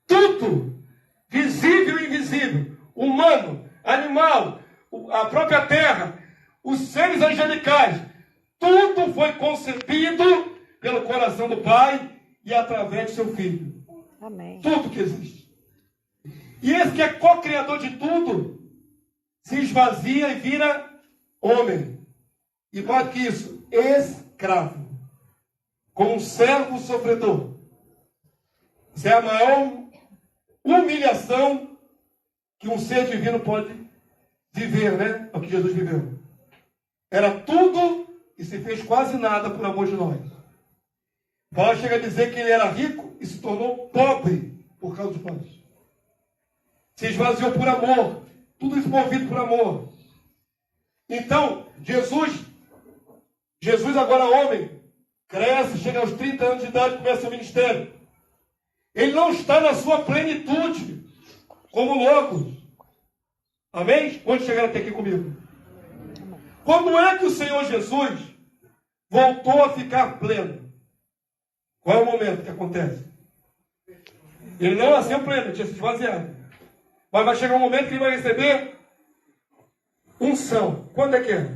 Tudo, visível e invisível, humano, animal, a própria terra, os seres angelicais, tudo foi concebido pelo coração do Pai e através de seu Filho. Amém. Tudo que existe. E esse que é co-criador de tudo, se esvazia e vira homem. E mais do que isso, escravo. Como um servo sofredor. Isso é a maior humilhação que um ser divino pode viver, né? É o que Jesus viveu. Era tudo e se fez quase nada por amor de nós. Paulo chega a dizer que ele era rico e se tornou pobre por causa de nós. Se esvaziou por amor. Tudo isso movido por amor. Então, Jesus agora homem, cresce, chega aos 30 anos de idade e começa o ministério. Ele não está na sua plenitude, como Logos. Amém? Quando chegaram até aqui comigo? Quando é que o Senhor Jesus voltou a ficar pleno? Qual é o momento que acontece? Ele não nasceu pleno, ele tinha se esvaziado. Mas vai chegar um momento que ele vai receber unção. Quando é que é?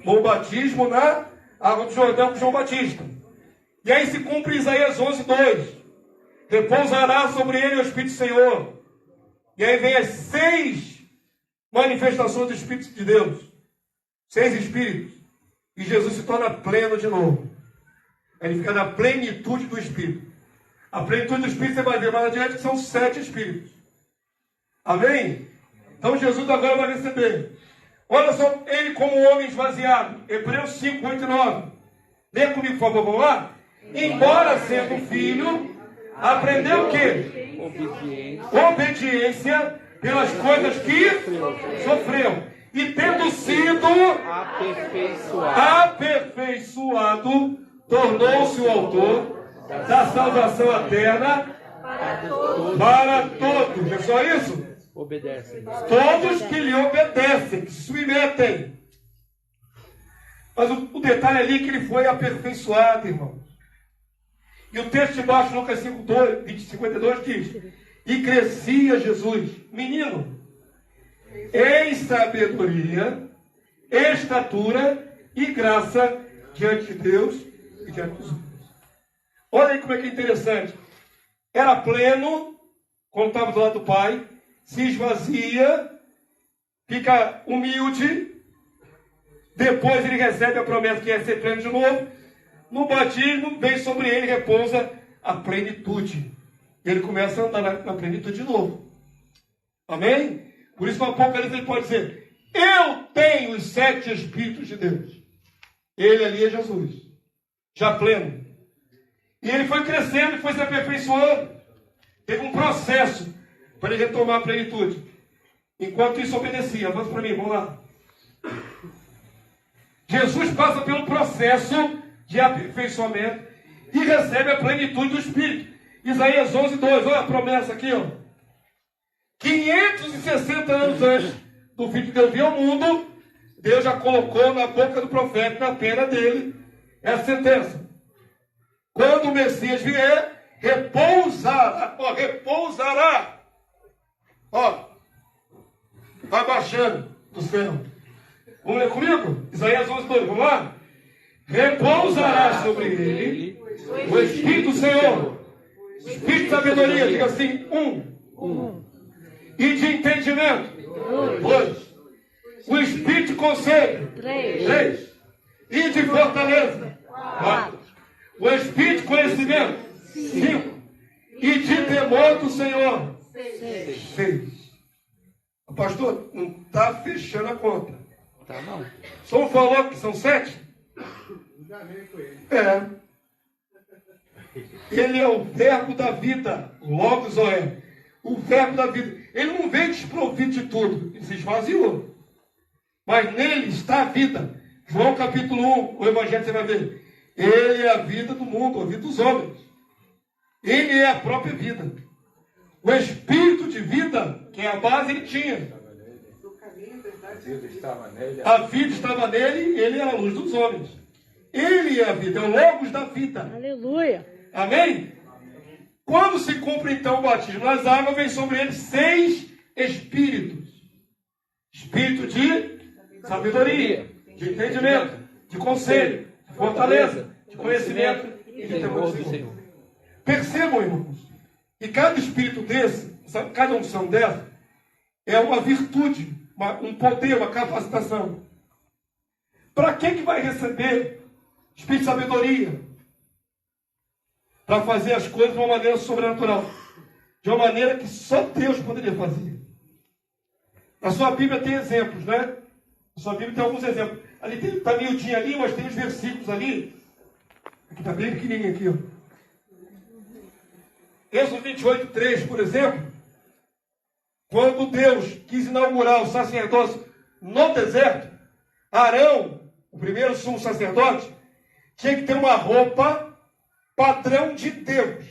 O batismo na água do Jordão com João Batista. E aí se cumpre Isaías 11:2. Repousará sobre ele o Espírito do Senhor. E aí vem as 6 manifestações do Espírito de Deus. 6 Espíritos. E Jesus se torna pleno de novo. Ele fica na plenitude do Espírito. A plenitude do Espírito você vai ver mais adiante que são 7 Espíritos. Amém? Então Jesus agora vai receber. Olha só, ele como homem esvaziado. Hebreus 5, 8 e 9. Lê comigo, por favor, vamos lá? Embora sendo filho, aprendeu o quê? Obediência pelas coisas que sofreu. E tendo sido aperfeiçoado, tornou-se o autor da salvação eterna para todos. É só isso? Obedecem. Todos que lhe obedecem, que se submetem. Mas o detalhe ali é que ele foi aperfeiçoado, irmãos. E o texto de baixo, Lucas 5:52 diz: e crescia Jesus, menino, em sabedoria, estatura e graça diante de Deus e diante dos homens. Olha aí como é que é interessante. Era pleno, quando estava do lado do Pai, se esvazia, fica humilde, Depois ele recebe a promessa que ia ser pleno de novo. No batismo, vem sobre ele, repousa a plenitude. Ele começa a andar na plenitude de novo. Amém? Por isso no Apocalipse ele pode dizer: eu tenho os 7 Espíritos de Deus. Ele ali é Jesus, já pleno. E ele foi crescendo e foi se aperfeiçoando. Teve um processo para ele retomar a plenitude. Enquanto isso obedecia. Avança para mim, vamos lá. Jesus passa pelo processo de aperfeiçoamento e recebe a plenitude do Espírito. Isaías 11:2, olha a promessa aqui, ó. 560 anos antes do Filho de Deus vir ao mundo, Deus já colocou na boca do profeta, na pena dele, essa sentença. Quando o Messias vier, repousará, ó, repousará. Ó, vai baixando do céu. Vamos ler comigo? Isaías 11:2, vamos lá? Repousará sobre ele o Espírito do Senhor, Espírito de sabedoria, diga assim, e de entendimento, 2, o Espírito de conselho, 3, e de fortaleza, 4, o Espírito de conhecimento, 5, e de temor do Senhor, 6. O pastor não está fechando a conta. Tá, não. Só falou que são 7? É. Ele é o verbo da vida. Logos é. O verbo da vida. Ele não veio desprovido de tudo. Ele se esvaziou. Mas nele está a vida. João capítulo 1, o Evangelho você vai ver. Ele é a vida do mundo, a vida dos homens. Ele é a própria vida. O espírito de vida, que é a base, ele tinha. A vida estava nele, ele é a luz dos homens. Ele é a vida, é o logos da vida. Aleluia. Amém? Quando se cumpre então o batismo nas águas, vem sobre ele 6 espíritos. Espírito de sabedoria, de entendimento, de conselho, de fortaleza, de conhecimento e de temor do Senhor. Percebam, irmãos, que cada espírito desse, cada unção dessa, é uma virtude, um poder, uma capacitação. Para que vai receber espírito de sabedoria? Para fazer as coisas de uma maneira sobrenatural. De uma maneira que só Deus poderia fazer. Na sua Bíblia tem exemplos, né? Na sua Bíblia tem alguns exemplos. Ali está miudinho ali, mas tem os versículos ali. Aqui está bem pequenininho aqui, ó. Êxodo 28:3, por exemplo. Quando Deus quis inaugurar o sacerdócio no deserto, Arão, o primeiro sumo sacerdote, tinha que ter uma roupa padrão de Deus.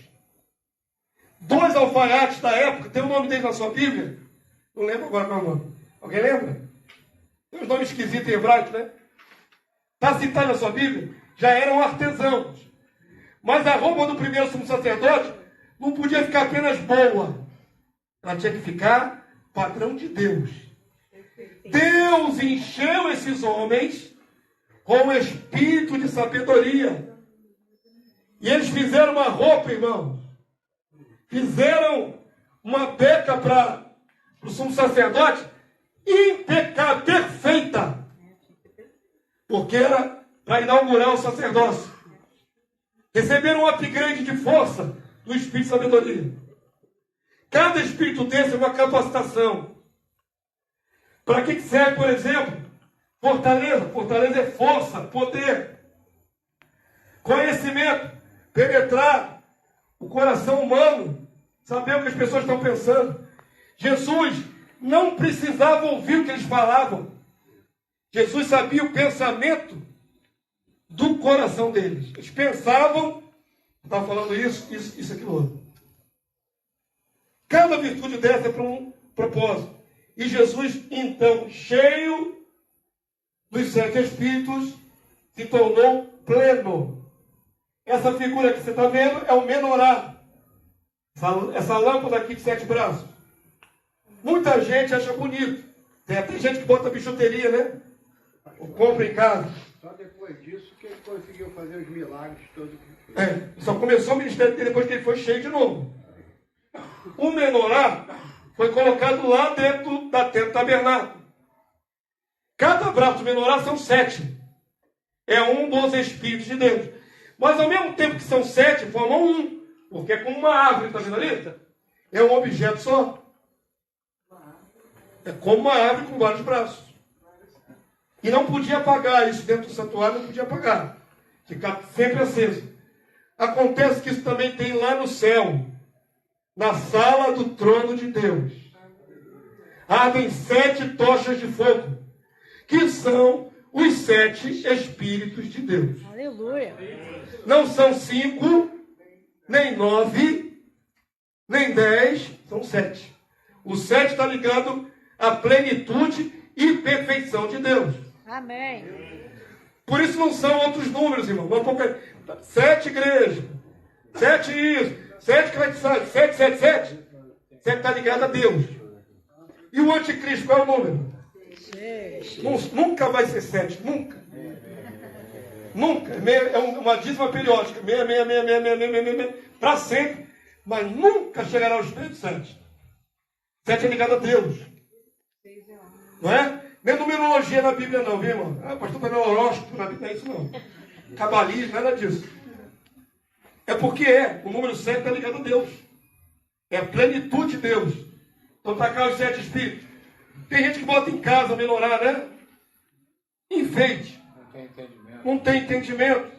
2 alfaiates da época, tem o nome deles na sua Bíblia? Não lembro agora qual é o nome. Alguém lembra? Tem uns nomes esquisitos em hebraico, né? Está citado na sua Bíblia? Já eram artesãos. Mas a roupa do primeiro sumo sacerdote não podia ficar apenas boa. Ela tinha que ficar padrão de Deus. Deus encheu esses homens com o espírito de sabedoria. E eles fizeram uma roupa, irmãos. Fizeram uma beca para o sumo sacerdote impecável, perfeita. Porque era para inaugurar o sacerdócio. Receberam um upgrade de força do espírito de sabedoria. Cada espírito desse é uma capacitação. Para que serve, por exemplo? Fortaleza. Fortaleza é força, poder. Conhecimento. Penetrar o coração humano. Saber o que as pessoas estão pensando. Jesus não precisava ouvir o que eles falavam. Jesus sabia o pensamento do coração deles. Eles pensavam, estava falando isso, aquilo outro. Cada virtude dessa é para um propósito. E Jesus, então, cheio dos 7 Espíritos, se tornou pleno. Essa figura que você está vendo é o menorá. Essa lâmpada aqui de 7 braços. Muita gente acha bonito. Tem até gente que bota bijuteria, né? Ou compra em casa. Só depois disso que ele conseguiu fazer os milagres todos. Só começou o ministério dele depois que ele foi cheio de novo. O menorá foi colocado lá dentro da tenda do tabernáculo. Cada braço menorá são 7. É um dos Espíritos de Deus. Mas ao mesmo tempo que são 7, formam um. Porque é como uma árvore, está vendo ali? É um objeto só. É como uma árvore com vários braços. E não podia apagar isso dentro do santuário, não podia apagar. Ficava sempre aceso. Acontece que isso também tem lá no céu, na sala do trono de Deus. Ardem 7 tochas de fogo, que são os 7 Espíritos de Deus. Aleluia. Não são 5, nem 9, nem 10, são 7. O 7 está ligado à plenitude e perfeição de Deus. Amém. Por isso não são outros números, irmão. 7 igrejas, 7 isso, 7 que vai te sair, 7, 7, 7. 7 está ligado a Deus. E o anticristo, qual é o número? Nunca vai ser 7, nunca. Nunca. É uma dízima periódica. 6, para sempre. Mas nunca chegará aos 7. 7 é ligado a Deus. Não é? Nem numerologia na Bíblia não, viu, irmão? Ah, pastor, está no horóscopo na Bíblia, não é isso não. Cabalismo, nada disso. É porque o número 7 está ligado a Deus. É a plenitude de Deus. Então está cá os 7 Espíritos. Tem gente que bota em casa, menorá, né? Enfeite. Não tem entendimento.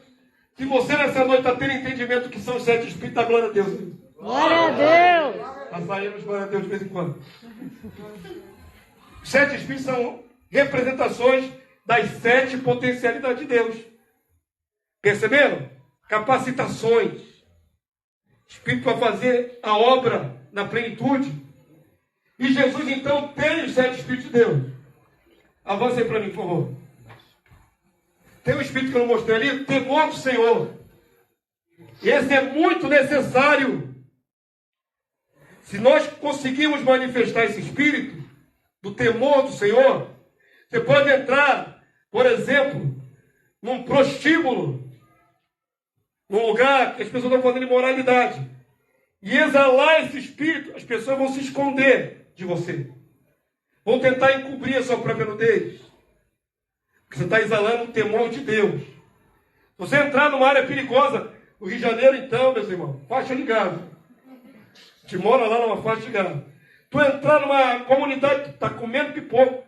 Se você nessa noite está tendo entendimento que são os 7 Espíritos, dá glória a Deus. Glória a Deus. Nós saímos glória a Deus de vez em quando. Os 7 Espíritos são representações das 7 potencialidades de Deus. Perceberam? Capacitações. Espírito para fazer a obra na plenitude. E Jesus, então, tem os 7 Espíritos de Deus. Avance aí para mim, por favor. Tem um Espírito que eu não mostrei ali, temor do Senhor. Esse é muito necessário. Se nós conseguirmos manifestar esse Espírito do temor do Senhor, você pode entrar, por exemplo, num prostíbulo, num lugar que as pessoas estão fazendo imoralidade, e exalar esse Espírito, as pessoas vão se esconder de você. Vão tentar encobrir a sua própria nudez. Porque você está exalando o temor de Deus. Se você entrar numa área perigosa, no Rio de Janeiro, então, meus irmãos, faixa ligada. Te mora lá numa faixa ligada. Tu entrar numa comunidade que está comendo pipoco,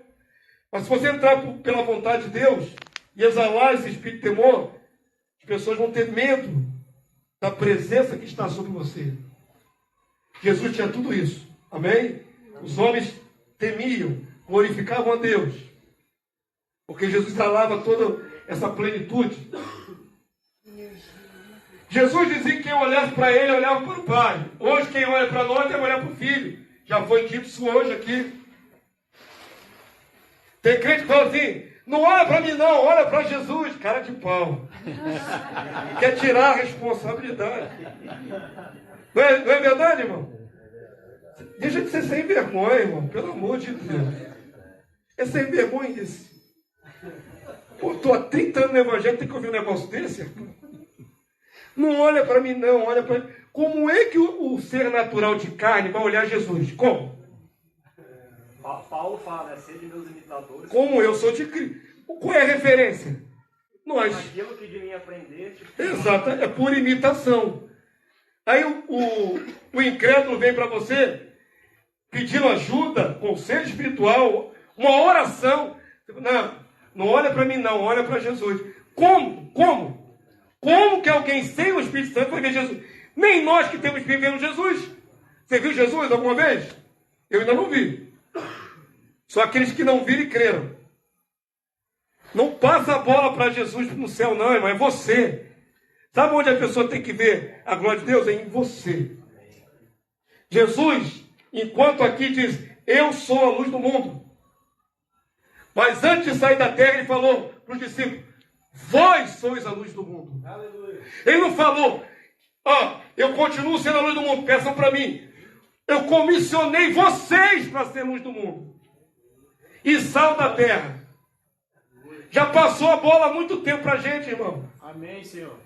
mas se você entrar pela vontade de Deus e exalar esse espírito de temor, as pessoas vão ter medo da presença que está sobre você. Jesus tinha tudo isso. Amém? Os homens temiam, glorificavam a Deus. Porque Jesus exalava toda essa plenitude. Jesus dizia que quem olhasse para ele, olhava para o Pai. Hoje quem olha para nós deve olhar para o Filho. Já foi dito isso hoje aqui. Tem crente que fala assim, não olha para mim não, olha para Jesus. Cara de pau. Quer tirar a responsabilidade. Não é verdade, irmão? Deixa de ser sem vergonha, irmão. Pelo amor de Deus. É sem vergonha isso. Pô, estou há 30 anos no Evangelho, tem que ouvir um negócio desse, irmão? Não olha para mim não, olha para mim. Como é que o ser natural de carne vai olhar Jesus? Como? Paulo fala, né? Sede meus imitadores. Como eu sou de Cristo. Qual é a referência? Nós. Aquilo que de mim aprendeste. Exato, é por imitação. Aí o incrédulo vem para você pedindo ajuda, conselho espiritual, uma oração. Não olha para mim não, olha para Jesus. Como? Como que alguém sem o Espírito Santo vai ver Jesus? Nem nós que temos Espírito vemos Jesus. Você viu Jesus alguma vez? Eu ainda não vi. Só aqueles que não viram e creram. Não passa a bola para Jesus no céu não, irmão, é você. Sabe onde a pessoa tem que ver a glória de Deus? É em você. Jesus, enquanto aqui diz, eu sou a luz do mundo. Mas antes de sair da terra, ele falou para os discípulos, vós sois a luz do mundo. Aleluia. Ele não falou, eu continuo sendo a luz do mundo, peçam para mim. Eu comissionei vocês para ser luz do mundo. E sal da terra. Já passou a bola há muito tempo para a gente, irmão. Amém, Senhor.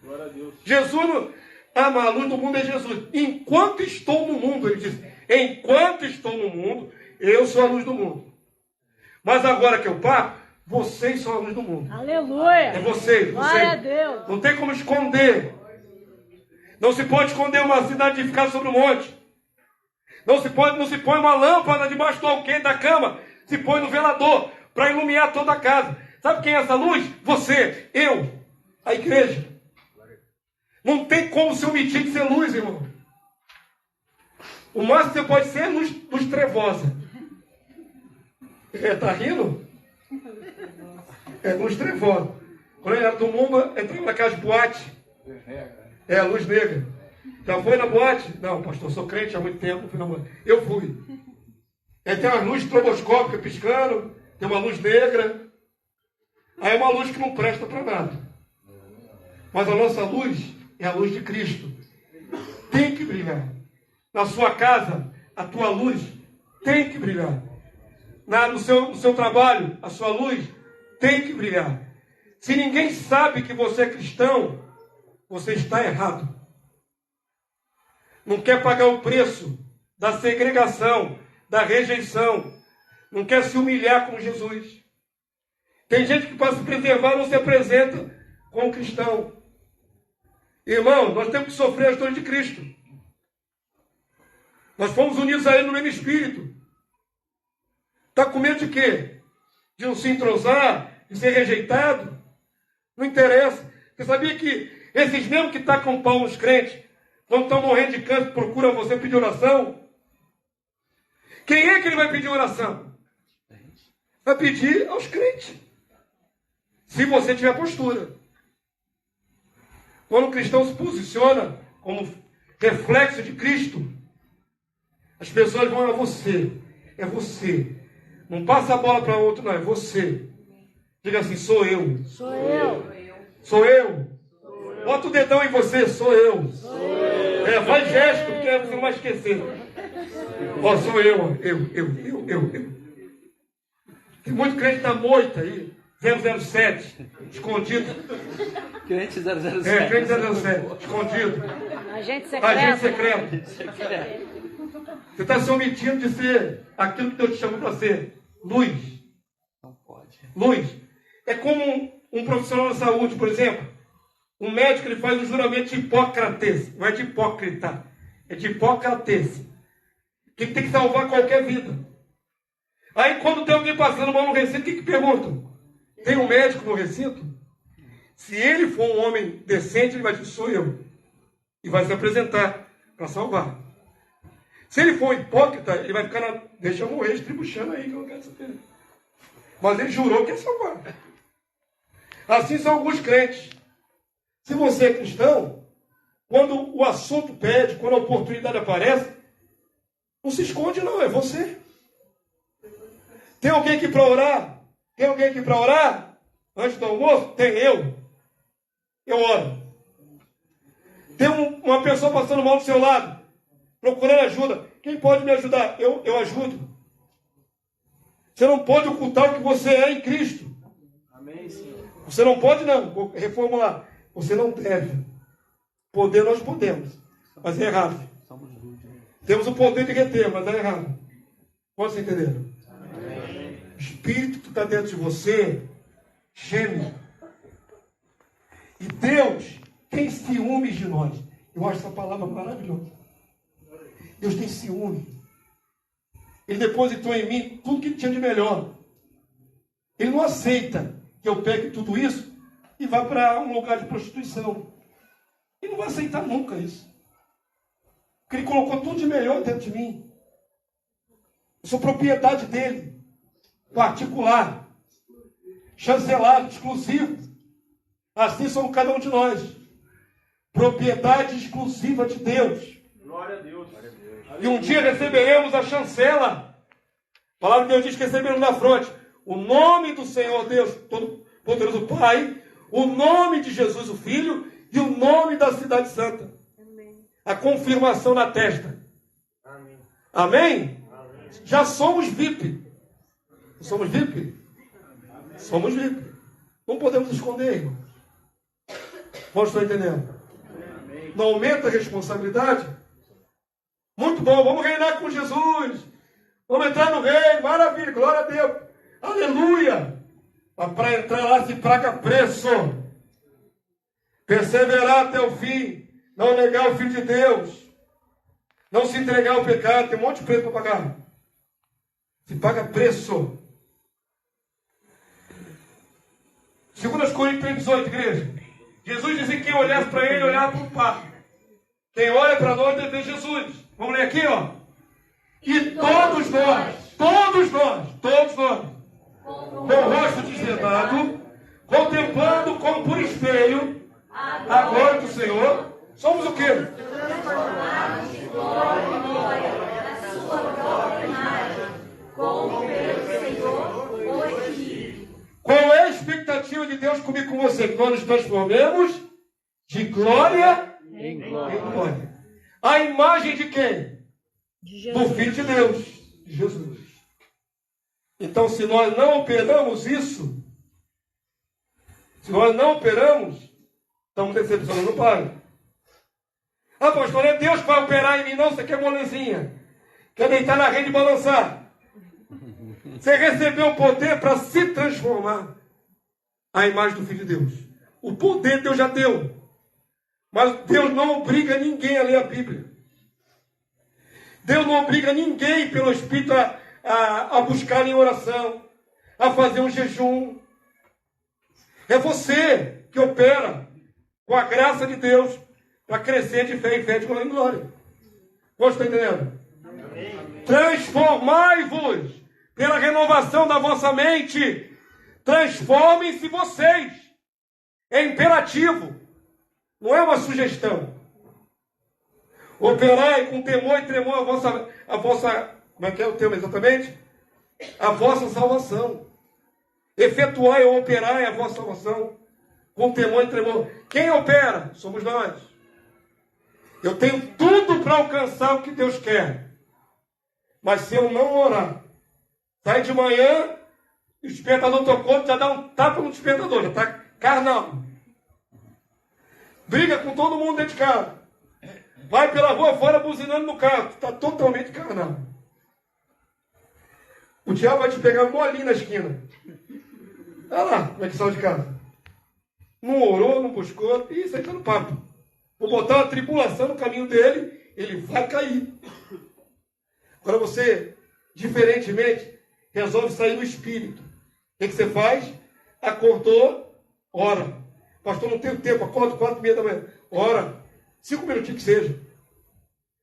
Glória a Deus. Jesus, a luz do mundo é Jesus. Enquanto estou no mundo, ele diz, enquanto estou no mundo, eu sou a luz do mundo. Mas agora que eu paro, vocês são a luz do mundo. Aleluia. É vocês. Glória a Deus. Não tem como esconder. Não se pode esconder uma cidade edificada sobre um monte. Não se põe uma lâmpada debaixo do alqueire da cama. Se põe no velador para iluminar toda a casa. Sabe quem é essa luz? Você, eu, a igreja. Não tem como se omitir de ser luz, irmão. O máximo que você pode ser é luz trevosa. Tá rindo? É luz trevosa. Quando ele era do mundo, entrava naquelas boates. É, luz negra. Já foi na boate? Não, pastor, sou crente há muito tempo. Eu fui. Tem uma luz estroboscópica piscando, tem uma luz negra. Aí é uma luz que não presta para nada. Mas a nossa luz é a luz de Cristo. Tem que brilhar. Na sua casa, a tua luz tem que brilhar. No seu trabalho, a sua luz tem que brilhar. Se ninguém sabe que você é cristão, você está errado. Não quer pagar o preço da segregação, da rejeição. Não quer se humilhar como Jesus. Tem gente que para se preservar não se apresenta como cristão. Irmão, nós temos que sofrer as dores de Cristo. Nós fomos unidos a Ele no mesmo Espírito. Está com medo de quê? De não se entrosar, de ser rejeitado? Não interessa. Você sabia que esses mesmos que tacam pau nos crentes, quando estão morrendo de câncer, procuram você pedir oração? Quem é que ele vai pedir oração? Vai pedir aos crentes. Se você tiver postura. Quando o cristão se posiciona como reflexo de Cristo, as pessoas vão a você. É você. Não passa a bola para outro, não. É você. Diga assim, sou eu. Sou eu. Sou eu. Bota o dedão em você, sou eu. Faz gesto, porque você não vai esquecer. Ó, sou eu. Eu. Tem muito crente na moita aí. 007, escondido. Crente 007. Crente 007, escondido. Agente secreto. Agente secreto. Você está se omitindo de ser aquilo que Deus te chamou para ser. Luz. Não pode. Luz. É como um profissional da saúde, por exemplo. Um médico, ele faz um juramento de Hipócrates. Não é de hipócrita. É de Hipócrates. Que tem que salvar qualquer vida. Aí quando tem alguém passando mal no recinto, o que perguntam? Tem um médico no recinto? Se ele for um homem decente, ele vai dizer, sou eu. E vai se apresentar para salvar. Se ele for hipócrita, ele vai ficar deixa eu morrer estribuchando aí, que eu não quero saber. Mas ele jurou que ia salvar. Assim são alguns crentes. Se você é cristão, quando o assunto pede, quando a oportunidade aparece, não se esconde não, é você. Tem alguém aqui para orar? Tem alguém aqui para orar? Antes do almoço? Tem eu. Eu oro. Tem uma pessoa passando mal do seu lado, procurando ajuda. Quem pode me ajudar? Eu ajudo. Você não pode ocultar o que você é em Cristo. Amém, Senhor. Você não pode, não. Vou reformular. Você não deve. Poder nós podemos, mas é errado. Temos o poder de reter, mas é errado. Pode entender? O Espírito que está dentro de você geme. E Deus tem ciúmes de nós. Eu acho essa palavra maravilhosa. Deus tem ciúme. Ele depositou em mim tudo que ele tinha de melhor. Ele não aceita que eu pegue tudo isso e vá para um lugar de prostituição. Ele não vai aceitar nunca isso. Porque ele colocou tudo de melhor dentro de mim. Eu sou propriedade dele. Particular. Chancelado, exclusivo. Assim somos cada um de nós. Propriedade exclusiva de Deus. Glória a Deus. E um dia receberemos a chancela. A palavra de Deus diz que receberemos na fronte o nome do Senhor Deus, Todo-Poderoso Pai, o nome de Jesus, o Filho, e o nome da Cidade Santa. Amém. A confirmação na testa. Amém? Amém? Já somos VIP. Não somos VIP? Amém. Somos VIP. Não podemos esconder, irmão. Vós estão entendendo? Amém. Não aumenta a responsabilidade? Muito bom, vamos reinar com Jesus. Vamos entrar no reino, maravilha, glória a Deus. Aleluia! Mas para entrar lá se paga preço. Perseverar até o fim. Não negar o Filho de Deus. Não se entregar ao pecado. Tem um monte de preço para pagar. Se paga preço. 2 Coríntios 18, igreja. Jesus disse que quem olhasse para ele, olhava para o Pai. Quem olha para nós deve ver Jesus. Vamos ler aqui, ó. E todos nós, com o rosto desvendado, contemplando como por espelho a glória do Senhor, somos o quê? Transformados de glória em glória, na sua própria imagem, como pelo Senhor o Espírito. Qual é a expectativa de Deus comigo e com você? Que nós nos transformemos de glória em glória. A imagem de quem? Do Filho de Deus, de Jesus. Então, se nós não operamos isso, estamos decepcionando o Pai. Ah, pastor, é Deus que vai operar em mim, não, você quer molezinha. Quer deitar na rede e balançar. Você recebeu o poder para se transformar a imagem do Filho de Deus. O poder Deus já deu. Mas Deus não obriga ninguém a ler a Bíblia. Deus não obriga ninguém pelo Espírito a buscar em oração, a fazer um jejum. É você que opera com a graça de Deus para crescer de fé em fé, de glória em glória. Você está entendendo? Transformai-vos pela renovação da vossa mente. Transformem-se vocês. É imperativo. Não é uma sugestão. Operai com temor e tremor a vossa, como é que é o termo exatamente? A vossa salvação. Efetuai ou operai a vossa salvação com temor e tremor. Quem opera? Somos nós. Eu tenho tudo para alcançar o que Deus quer. Mas se eu não orar, sai de manhã, o despertador tocou, já dá um tapa no despertador, já está carnal. Briga com todo mundo dentro de casa. Vai pela rua fora buzinando no carro. Está totalmente carnal. O diabo vai te pegar molinho na esquina. Olha lá como é que saiu de casa. Não orou, não buscou. Isso aí está no papo. Vou botar uma tribulação no caminho dele, ele vai cair. Agora você, diferentemente, resolve sair do espírito. O que você faz? Acordou, ora. Pastor, não tenho tempo, acordo 4h30 da manhã. Ora, 5 minutinhos que seja.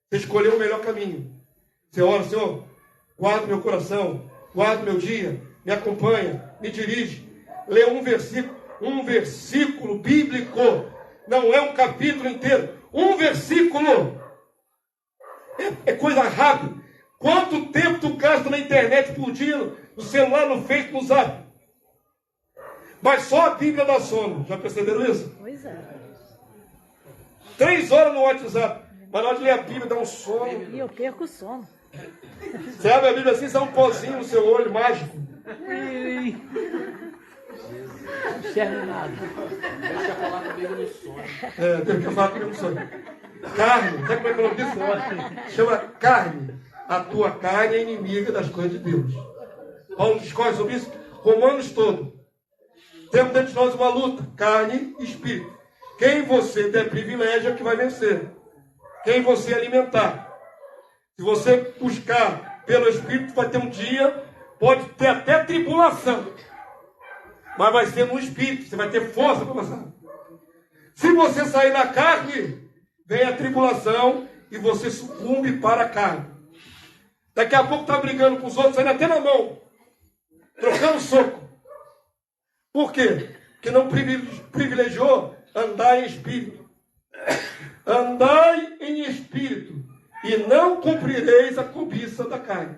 Você escolheu o melhor caminho. Você ora, Senhor, guarda meu coração, guarda meu dia, me acompanha, me dirige. Lê um versículo bíblico. Não é um capítulo inteiro. Um versículo. É coisa rápida. Quanto tempo tu gasta na internet por dia, no celular, no Facebook, no Zap? Mas só a Bíblia dá sono. Já perceberam isso? Pois é. 3 horas no WhatsApp. Mas na hora de ler a Bíblia dá um sono. E eu perco o sono. Você abre a Bíblia assim, sai um pozinho no seu olho mágico. Não enxergo nada. Deixa eu falar comigo no sonho. Tem que falar comigo no sonho. Carne, sabe como é que eu não disse? Chama carne. A tua carne é inimiga das coisas de Deus. Paulo discorre sobre isso. Romanos todo. Temos dentro de nós uma luta. Carne e espírito. Quem você der privilégio é que vai vencer. Quem você alimentar. Se você buscar pelo Espírito, vai ter um dia, pode ter até tribulação. Mas vai ser no Espírito. Você vai ter força para passar. Se você sair da carne, vem a tribulação e você sucumbe para a carne. Daqui a pouco está brigando com os outros, saindo até na mão. Trocando soco. Por quê? Porque não privilegiou andar em espírito. Andai em espírito e não cumprireis a cobiça da carne.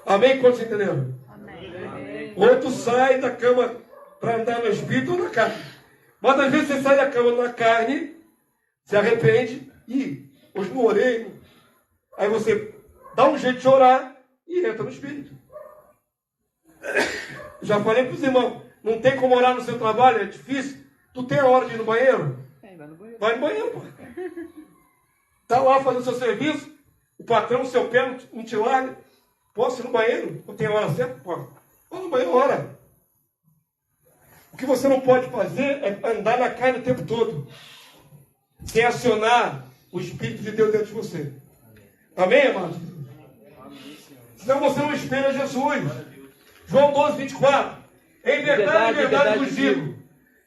Amém? Quantos entenderam? Amém. Outro sai da cama para andar no espírito ou na carne. Mas às vezes você sai da cama na carne, se arrepende e hoje não orei. Aí você dá um jeito de orar e entra no espírito. Já falei para os irmãos, não tem como orar no seu trabalho, é difícil. Tu tem a hora de ir no banheiro? Vai no banheiro, pô. Está lá fazendo seu serviço, o patrão, o seu pé não te larga. Posso ir no banheiro? Não tem a hora certa? Pô. Fala, mãe, ora. O que você não pode fazer é andar na carne o tempo todo, sem acionar o Espírito de Deus dentro de você. Amém, amado? Senão você não espelha Jesus. João 12, 24. Em verdade vos digo,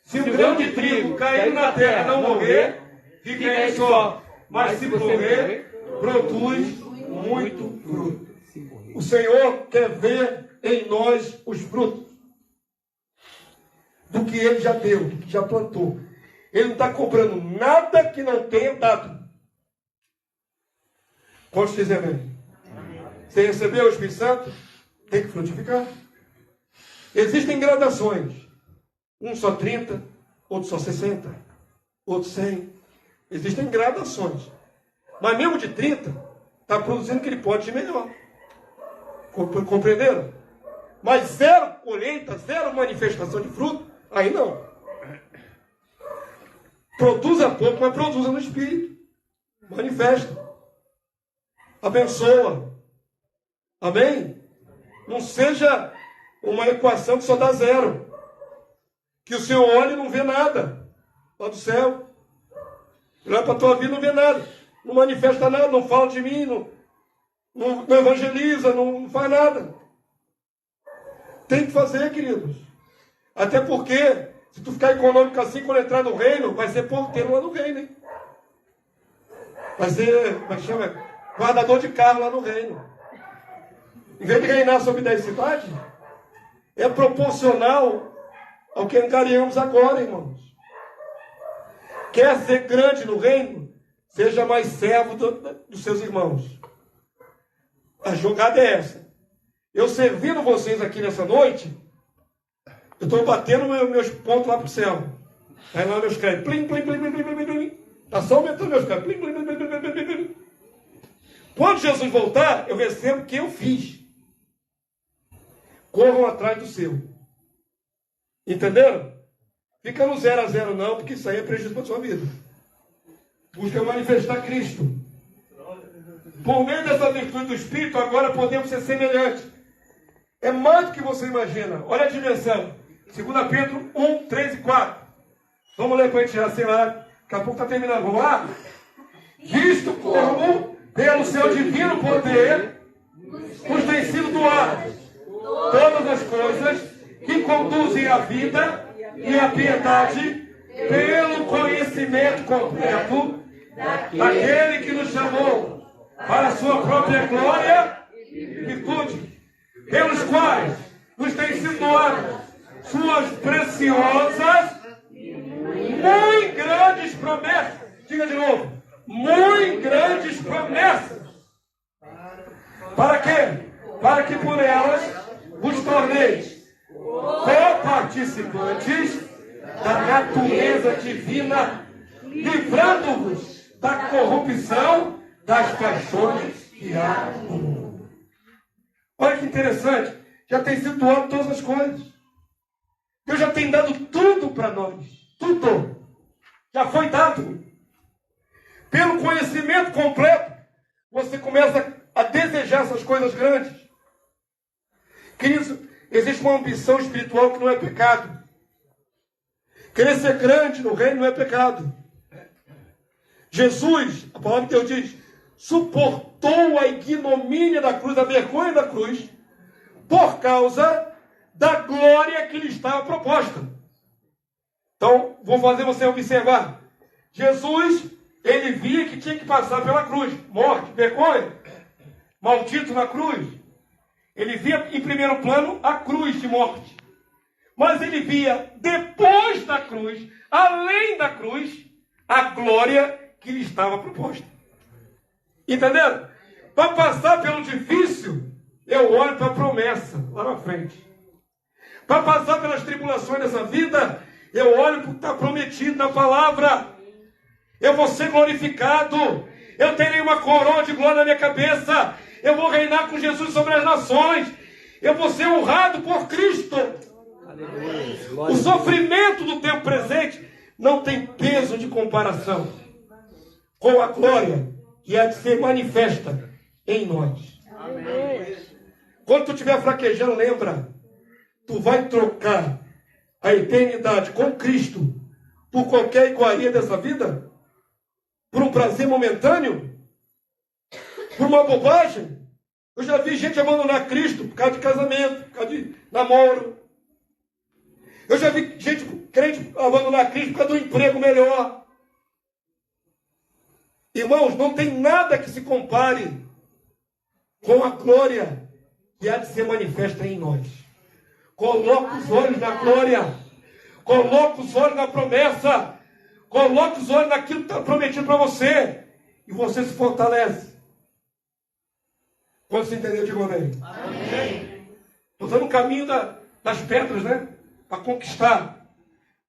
se um grão de trigo cair na terra e não morrer, fica ele só. Mas se morrer, produz muito fruto. O Senhor quer ver em nós os frutos do que Ele já deu, do que já plantou. Ele não está comprando nada que não tenha dado. Quantos dizem amém? Você recebeu o Espírito Santo? Tem que frutificar. Existem gradações. Um só 30, outro só 60, outro 100. Existem gradações. Mas mesmo de 30, está produzindo o que ele pode de melhor. Compreenderam? Mas zero colheita, zero manifestação de fruto, aí não. Produza pouco, mas produza no Espírito. Manifesta. Abençoa. Amém? Não seja uma equação que só dá zero. Que o Senhor olha e não vê nada lá do céu. Ele olha para a tua vida e não vê nada. Não manifesta nada, não fala de mim, não evangeliza, não faz nada. Tem que fazer, queridos. Até porque, se tu ficar econômico assim, quando entrar no reino, vai ser porteiro lá no reino, hein? Vai ser, como é que chama? Guardador de carro lá no reino. Em vez de reinar sobre 10 cidades, é proporcional ao que angariamos agora, irmãos. Quer ser grande no reino? Seja mais servo dos seus irmãos. A jogada é essa. Eu servindo vocês aqui nessa noite, eu estou batendo meus pontos lá para o céu. Aí lá meus créditos. Plim, plim, plim, plim, plim, plim, plim. Está só aumentando meus créditos. Plim, plim, plim, plim, plim, plim, plim. Quando Jesus voltar, eu recebo o que eu fiz. Corram atrás do seu. Entenderam? Fica no 0 a 0 não, porque isso aí é prejuízo para a sua vida. Busca manifestar Cristo. Por meio dessa virtude do Espírito, agora podemos ser semelhantes. É mais do que você imagina. Olha a dimensão. 2 Pedro 1, 3 e 4. Vamos ler para a gente já, sei lá. Daqui a pouco está terminando. Vamos lá? Visto como, pelo seu divino poder, nos tem sido doadas todas as coisas que conduzem à vida e à piedade, pelo conhecimento completo daquele que nos chamou para a sua própria glória e virtude, pelos quais nos têm sido doadas suas preciosas, muito grandes promessas. Diga de novo, muito grandes promessas. Para quê? Para que por elas vos torneis co-participantes da natureza divina, livrando-vos da corrupção das paixões que há no mundo. Olha que interessante, já tem sido doado todas as coisas. Deus já tem dado tudo para nós. Tudo. Já foi dado. Pelo conhecimento completo, você começa a desejar essas coisas grandes. Queridos, existe uma ambição espiritual que não é pecado. Querer ser grande no reino não é pecado. Jesus, a palavra de Deus diz, suportou a ignomínia da cruz, a vergonha da cruz, por causa da glória que lhe estava proposta. Então, vou fazer você observar. Jesus, ele via que tinha que passar pela cruz. Morte, vergonha, maldito na cruz. Ele via em primeiro plano a cruz de morte. Mas ele via depois da cruz, além da cruz, a glória que lhe estava proposta. Entenderam? Para passar pelo difícil, eu olho para a promessa lá na frente. Para passar pelas tribulações dessa vida, eu olho para o que está prometido na palavra. Eu vou ser glorificado. Eu terei uma coroa de glória na minha cabeça. Eu vou reinar com Jesus sobre as nações. Eu vou ser honrado por Cristo. O sofrimento do tempo presente não tem peso de comparação com a glória que há de ser manifesta em nós. Amém. Quando tu estiver fraquejando, lembra tu vai trocar a eternidade com Cristo por qualquer iguaria dessa vida? Por um prazer momentâneo? Por uma bobagem? Eu já vi gente abandonar Cristo por causa de casamento, por causa de namoro. Eu já vi gente crente abandonar Cristo por causa de um emprego melhor. Irmãos, não tem nada que se compare com a glória que há de ser manifesta em nós. Coloca os olhos na glória. Coloca os olhos na promessa. Coloca os olhos naquilo que está prometido para você. E você se fortalece. Quando você entendeu, diga amém. Estou dando o caminho das pedras, né? Para conquistar.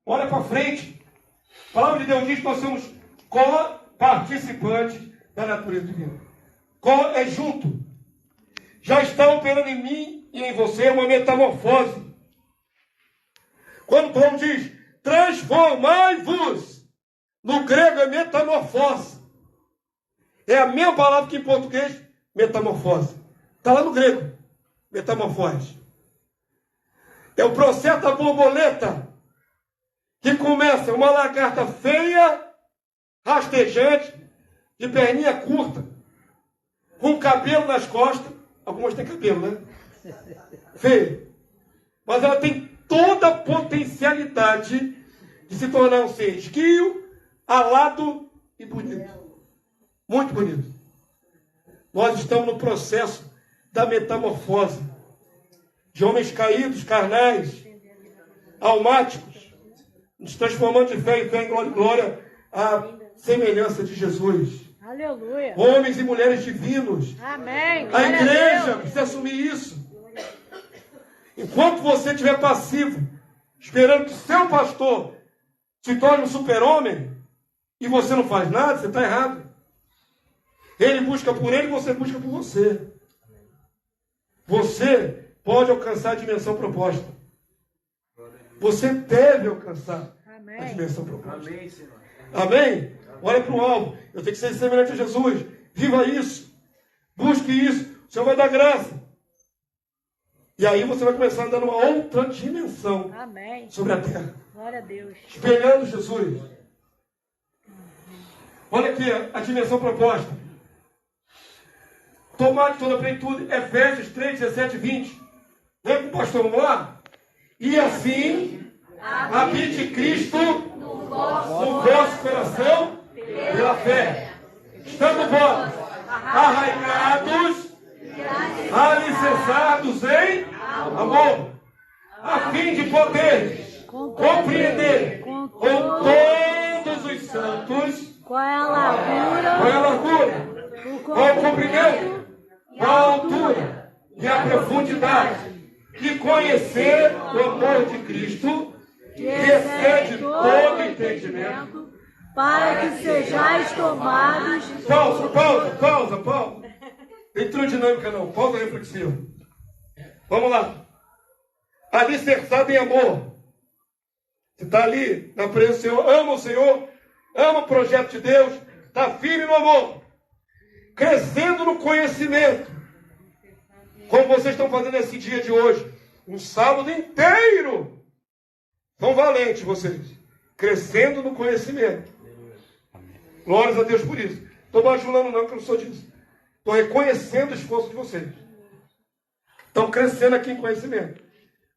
Olha para frente. A palavra de Deus diz que nós somos co-participantes da natureza divina. Co é junto. Já está operando em mim e em você uma metamorfose. Quando Paulo diz, transformai-vos, no grego é metamorfose. É a mesma palavra que em português, metamorfose. Está lá no grego, metamorfose. É o processo da borboleta, que começa uma lagarta feia, rastejante, de perninha curta, com cabelo nas costas. Algumas têm cabelo, né? Feio. Mas ela tem toda a potencialidade de se tornar um ser esguio, alado e bonito. Muito bonito. Nós estamos no processo da metamorfose. De homens caídos, carnais, almáticos, nos transformando de fé em fé, em glória em glória, à semelhança de Jesus. Aleluia. Homens e mulheres divinos. Amém. A igreja precisa assumir isso. Enquanto você estiver passivo, esperando que seu pastor se torne um super-homem, e você não faz nada, você está errado. Ele busca por ele, você busca por você. Você pode alcançar a dimensão proposta. Você deve alcançar a dimensão proposta. Amém, Senhor. Amém? Olha para o alvo. Eu tenho que ser semelhante a Jesus. Viva isso. Busque isso. O Senhor vai dar graça. E aí você vai começar a andar numa outra dimensão. Amém. Sobre a terra. Glória a Deus. Espelhando Jesus. Olha aqui a dimensão proposta. Tomar de toda a plenitude. Efésios 3, 17 e 20. Vem com o pastor, vamos lá? E assim, habite Cristo no vosso coração pela fé. Estando vós arraigados, alicerçados em amor, a fim de poder compreender com todos os santos Qual é a largura? qual é a largura, qual o comprimento, qual a altura e a profundidade, e conhecer o amor de Cristo, que excede todo entendimento, para que sejais tomados. Pausa. Entrou dinâmica não, pausa reflexiva. Vamos lá. Alicerçado em amor. Você está ali na presença do Senhor, ama o Senhor, ama o projeto de Deus, está firme no amor, crescendo no conhecimento, como vocês estão fazendo esse dia de hoje, um sábado inteiro. São valentes vocês, crescendo no conhecimento. Glórias a Deus por isso. Estou bajulando não, que eu não sou disso. Estou reconhecendo o esforço de vocês. Estão crescendo aqui em conhecimento.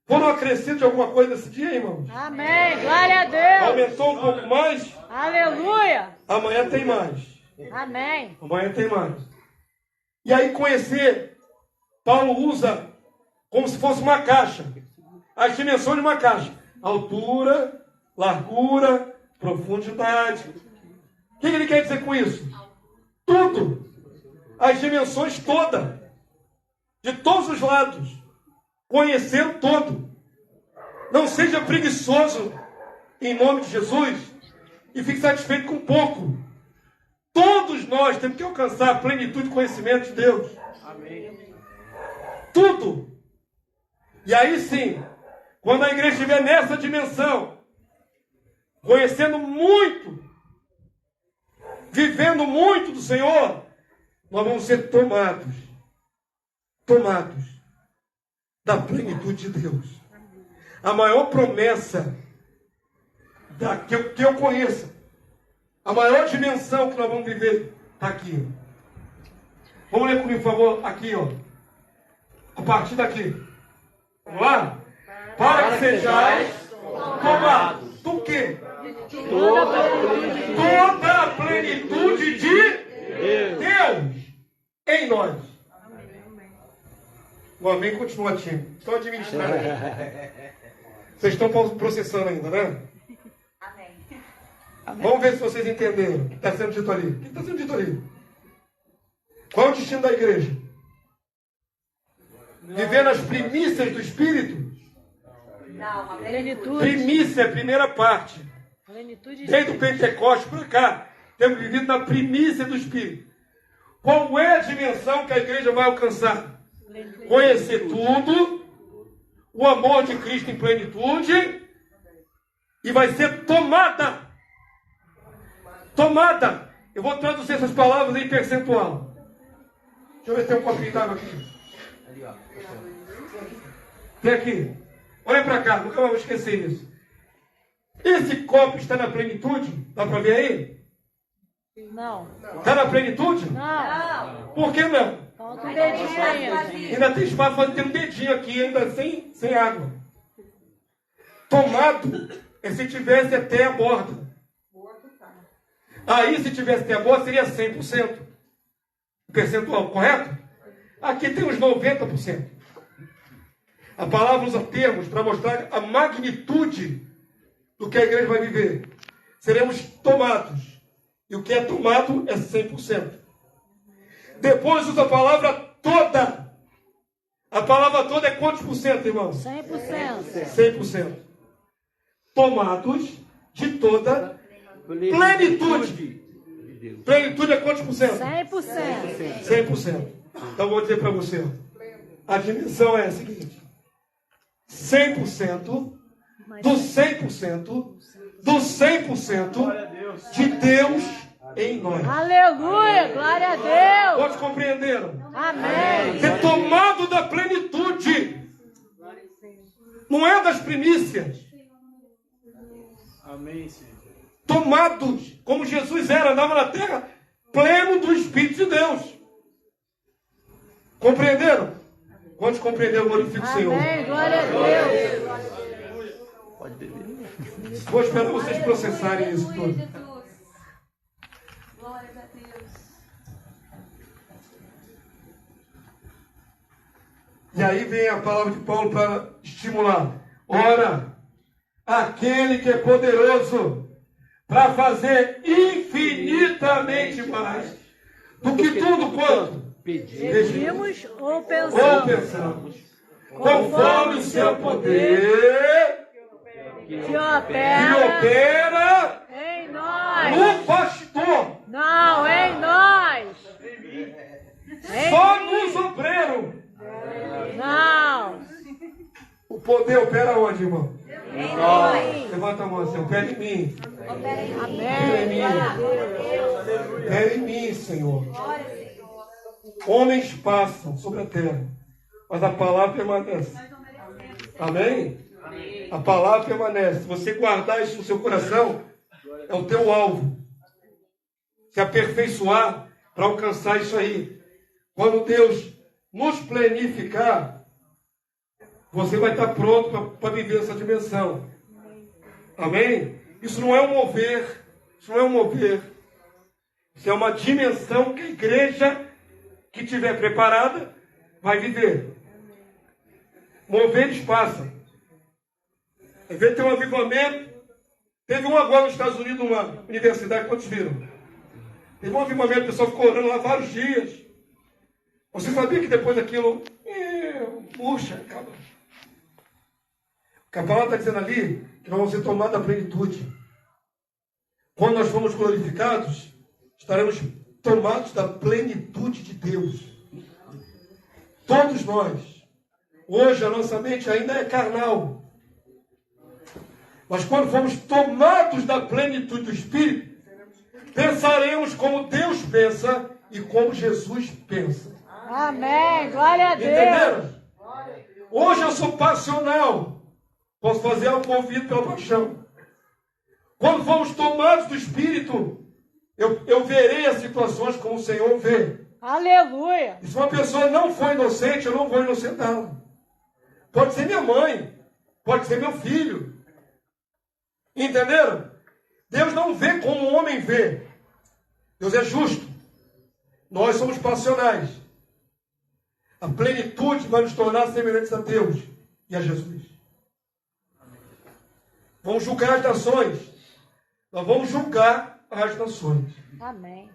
Foram acrescidos de alguma coisa nesse dia, irmãos? Amém. Glória a Deus. Aumentou um pouco mais? Aleluia. Amanhã tem mais. Amém. Amanhã tem mais. E aí conhecer, Paulo usa como se fosse uma caixa. As dimensões de uma caixa. Altura, largura, profundidade. O que ele quer dizer com isso? Tudo. As dimensões todas. De todos os lados. Conhecendo todo. Não seja preguiçoso em nome de Jesus e fique satisfeito com pouco. Todos nós temos que alcançar a plenitude de conhecimento de Deus. Amém. Tudo. E aí sim, quando a igreja estiver nessa dimensão, conhecendo muito, vivendo muito do Senhor, nós vamos ser tomados da plenitude de Deus. A maior promessa que eu conheço, a maior dimensão que nós vamos viver, está aqui. Vamos ler comigo, por favor, aqui, ó. A partir daqui. Vamos lá? Para que sejais tomados. Do quê? Toda a plenitude de Deus em nós. O amém continua tímido. Estão administrando aí. Vocês estão processando ainda, né? Amém. Vamos ver se vocês entenderam o que está sendo dito ali. O que está sendo dito ali? Qual é o destino da igreja? Viver nas primícias do Espírito? Não, a Plenitude. Primícia é a primeira parte. Plenitude. Desde o Pentecostes para cá, temos vivido na primícia do Espírito. Qual é a dimensão que a igreja vai alcançar? Conhecer tudo, o amor de Cristo em plenitude, e vai ser tomada. Tomada. Eu vou traduzir essas palavras em percentual. Deixa eu ver se tem um copinho d'água aqui. Tem aqui. Olha para cá, nunca mais vou esquecer isso. Esse copo está na plenitude? Dá para ver aí? Não. Está na plenitude? Não. Por que não? Falta um dedinho ainda. Ainda tem espaço para ter um dedinho aqui, ainda sem água. Tomado é se tivesse até a borda. Aí, se tivesse até a borda, seria 100%. Percentual, correto? Aqui tem uns 90%. A palavra usa termos para mostrar a magnitude do que a igreja vai viver. Seremos tomados. E o que é tomado é 100%. Depois usa a palavra toda. A palavra toda é quantos por cento, irmãos? 100%. 100%. Tomados de toda plenitude. Plenitude é quantos por cento? 100%. 100%. Então vou dizer para você. A dimensão é a seguinte. 100% do 100% do 100% de Deus em nós. Aleluia. Glória a Deus. Todos compreenderam? Amém. Ser tomado da plenitude. Não é das primícias. Amém, Senhor. Tomados, como Jesus era, andava na terra, pleno do Espírito de Deus. Compreenderam? Quantos compreenderam? Glorifico o Senhor. Amém. Glória a Deus. Vou esperar vocês processarem isso tudo. Jesus. Glórias a Deus. E aí vem a palavra de Paulo para estimular. Ora, aquele que é poderoso para fazer infinitamente mais do que tudo quanto Pedimos ou ou pensamos. pensamos, conforme o seu poder Que que opera opera em nós. no pastor, Não, em nós. só nos obreiros. Não. O poder opera onde, irmão? Em nós. Levanta a mão assim, opera em mim. Opera em mim. Amém. Glória a Deus. Opera em mim, Senhor. Glória, Senhor. Homens passam sobre a terra, mas a palavra permanece. Amém? A palavra permanece. Se você guardar isso no seu coração, é o teu alvo. Se aperfeiçoar para alcançar isso aí. Quando Deus nos planificar, você vai estar pronto para viver essa dimensão. Amém? Isso não é um mover. Isso não é um mover. Isso é uma dimensão que a igreja que estiver preparada vai viver. Moveres passam. Às vezes tem um avivamento. Teve um agora nos Estados Unidos, uma universidade, quantos viram? Teve um avivamento, o pessoal ficou orando lá vários dias. Você sabia que depois daquilo, puxa, acaba. O que a palavra está dizendo ali, que nós vamos ser tomados da plenitude. Quando nós formos glorificados, estaremos tomados da plenitude de Deus. Todos nós. Hoje a nossa mente ainda é carnal. Mas quando formos tomados da plenitude do Espírito, pensaremos como Deus pensa e como Jesus pensa. Amém. Glória a Deus. Entenderam? Hoje eu sou passional. Posso fazer algo movido pela paixão. Quando fomos tomados do Espírito, eu verei as situações como o Senhor vê. Aleluia. E se uma pessoa não for inocente, eu não vou inocentá-la. Pode ser minha mãe, pode ser meu filho. Entenderam? Deus não vê como o homem vê. Deus é justo. Nós somos passionais. A plenitude vai nos tornar semelhantes a Deus e a Jesus. Vamos julgar as nações. Nós vamos julgar as nações. Amém.